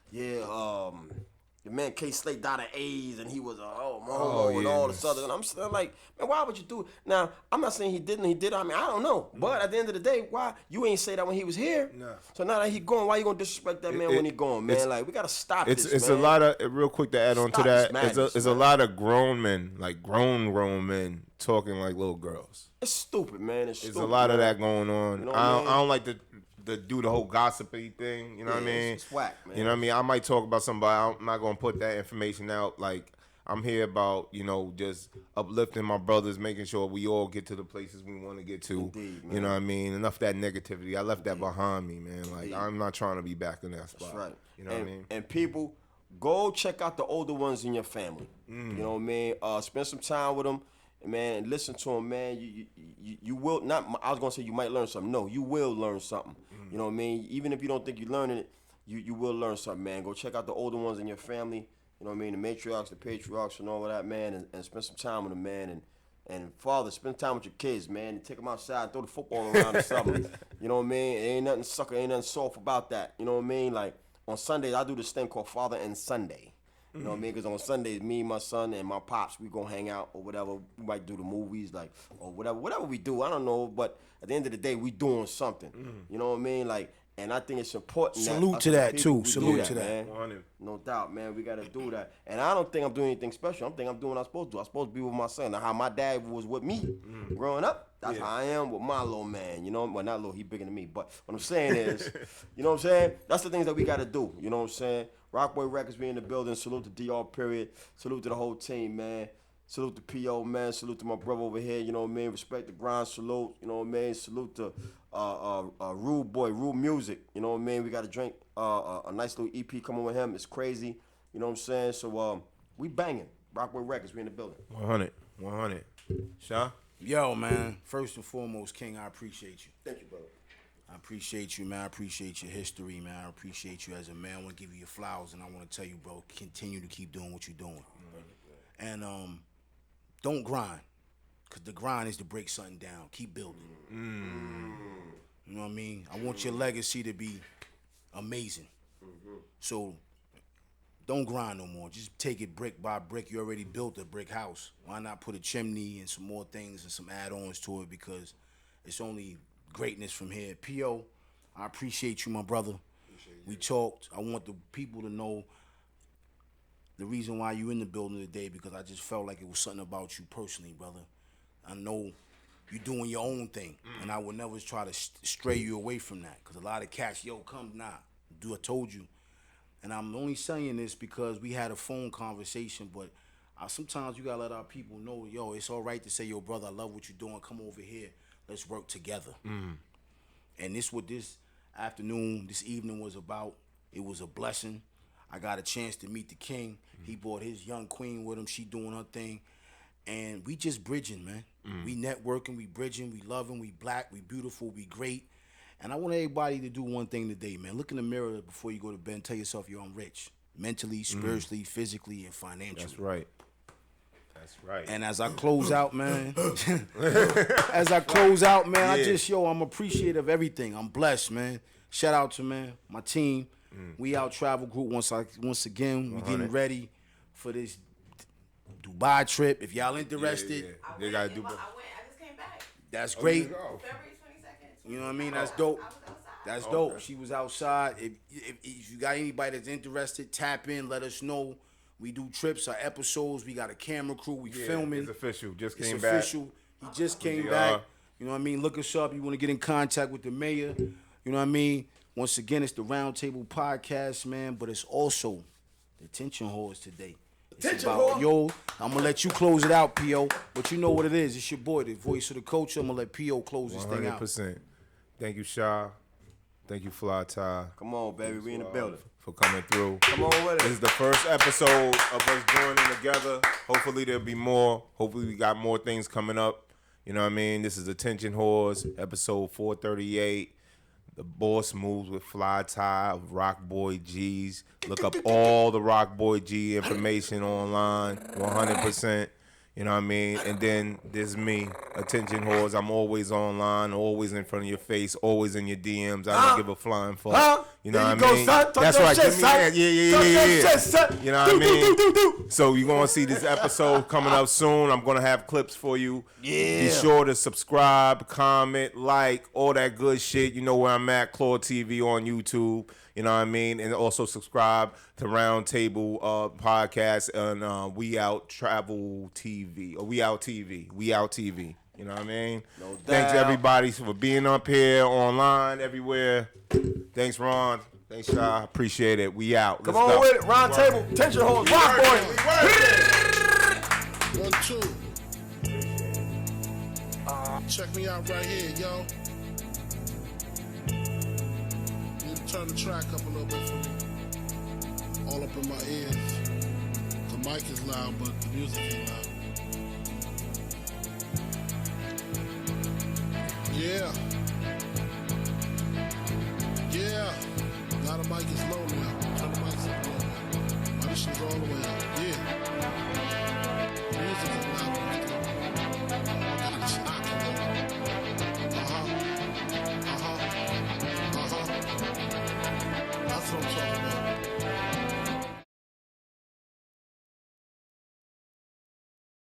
the man K Slate died of AIDS, and he was and yeah, all man. this other. And I'm still like, man, why would you do it? Now, I'm not saying he didn't. He did. I mean, I don't know. But at the end of the day, why you ain't say that when he was here? Nah. So now that he gone, why you gonna disrespect that man when he gone, man? Like, we gotta stop this, It's man. a lot of real quick to add on to Stop that. this madness, It's a man. lot of grown men, like grown men, talking like little girls. It's stupid, man. It's There's stupid. a lot of man. that going on. You know what I mean? I don't like to do the whole gossipy thing. You know what I Yeah, mean? it's whack, man. You know what I mean? I might talk about somebody. I'm not gonna put that information out. Like I'm here about just uplifting my brothers, making sure we all get to the places we want to get to. Indeed, man. You know what I mean? Enough of that negativity. I left that behind me, man. Like I'm not trying to be back in that spot. That's right. You know what I mean? And people, go check out the older ones in your family. Mm. You know what I mean? Spend some time with them, man, and listen to them, man. You will not. I was gonna say you might learn something. No, you will learn something. You know what I mean? Even if you don't think you're learning it, you will learn something, man. Go check out the older ones in your family. You know what I mean? The matriarchs, the patriarchs, and all of that, man. And spend some time with them, man. And father, spend time with your kids, man. And take them outside, throw the football around or something. You know what I mean? Ain't nothing sucker, ain't nothing soft about that. You know what I mean? Like on Sundays, I do this thing called Father and Sunday. You know what I mean? Because on Sundays, me, my son, and my pops, we gonna hang out or whatever. We might do the movies, like, or whatever we do. I don't know, but at the end of the day, we doing something. You know what I mean? Like, and I think it's important. Salute us to as that, people, too. we do Salute to that. man. 100. No doubt, man. We gotta do that. And I don't think I'm doing anything special. I'm doing what I'm supposed to do. I'm supposed to be with my son. Now, how my dad was with me growing up, that's how I am with my little man. You know, well, not little, he bigger than me. But what I'm saying is, you know what I'm saying? That's the things that we gotta do. You know what I'm saying? Rockboy Records, we in the building. Salute to DR, period. Salute to the whole team, man. Salute to P.O., man. Salute to my brother over here, you know what I mean? Respect the grind, salute, you know what I mean? Salute to Rude Boy, Rude Music, you know what I mean? We got to drink a nice little EP coming with him. It's crazy, you know what I'm saying? So we banging. Rockboy Records, we in the building. 100. Shaw? Yo, man. First and foremost, King, I appreciate you. Thank you, brother. I appreciate you, man. I appreciate your history, man. I appreciate you as a man. I want to give you your flowers, and I want to tell you, bro, continue to keep doing what you're doing. And don't grind, because the grind is to break something down. Keep building. You know what I mean? I want your legacy to be amazing. So don't grind no more. Just take it brick by brick. You already built a brick house. Why not put a chimney and some more things and some add-ons to it, because it's only greatness from here. P.O., I appreciate you, my brother. We talked. I want the people to know the reason why you in the building today, because I just felt like it was something about you personally, brother. I know you're doing your own thing, and I would never try to stray you away from that, because a lot of cats, yo, come, nah, I told you. And I'm only saying this because we had a phone conversation, but sometimes you gotta let our people know, yo, it's all right to say, yo, brother, I love what you're doing. Come over here. Let's work together. And this what this afternoon, this evening was about. It was a blessing. I got a chance to meet the king. He brought his young queen with him. She doing her thing. And we just bridging, man. We networking, we bridging, we loving, we black, we beautiful, we great. And I want everybody to do one thing today, man. Look in the mirror before you go to bed and tell yourself you're rich. Mentally, spiritually, physically, and financially. That's right. That's right. And as I close out, man, I just, I'm appreciative of everything. I'm blessed, man. Shout out to, man, my team. We out travel group once again. We getting ready for this Dubai trip. If y'all interested, They gotta do. I just came back. that's great. February 22nd. You know what I mean? That's dope. I was outside. That's dope. She was outside. If you got anybody that's interested, tap in. Let us know. We do trips or episodes. We got a camera crew. We filming. It's official. Just It's came back. official. He just came back. You know what I mean? Look us up. You want to get in contact with the mayor. You know what I mean? Once again, it's the Roundtable Podcast, man. But it's also the Attention Whores today. It's about, yo, I'm going to let you close it out, P.O. But you know what it is. It's your boy, the voice of the culture. I'm going to let P.O. close this thing out. 100%. Thank you, Shaw. Thank you, Fly Ty, Come on, baby. We in the building. for coming through. Come on with This it. is the first episode of us joining together. Hopefully there'll be more. Hopefully we got more things coming up. You know what I mean? This is Attention Whores, episode 438. The boss moves with Fly Tie of Rockboy Gz. Look up all the Rockboy G information online, 100%. You You know what I mean? And then there's me, attention whores. I'm always online, always in front of your face, always in your DMs. I don't give a flying fuck. You know There what I you go, mean? son. Talk That's your right. shit, Give me son. that. Yeah. Talk your shit, son. You know what I mean? Do. So you're going to see this episode coming up soon. I'm going to have clips for you. Yeah. Be sure to subscribe, comment, like, all that good shit. You know where I'm at, Claude TV on YouTube. You know what I mean? And also subscribe to Roundtable Podcast and We Out Travel TV. Or We Out TV. We Out TV. You know what I mean? No doubt. Thanks everybody for being up here, online, everywhere. Thanks, Ron. Thanks, Shy. Appreciate it. We out. Come Let's on go. with it. Round table. Tension hold. Rockboy. 1, 2. Check me out right here, yo. Need to turn the track up a little bit for me. All up in my ears. The mic is loud, but the music is loud. Yeah. Now the mic is low now. Turn the mic up low now. My this shit's all the way up. Yeah. The music is loud. God, it's knocking though. That's what I'm talking about.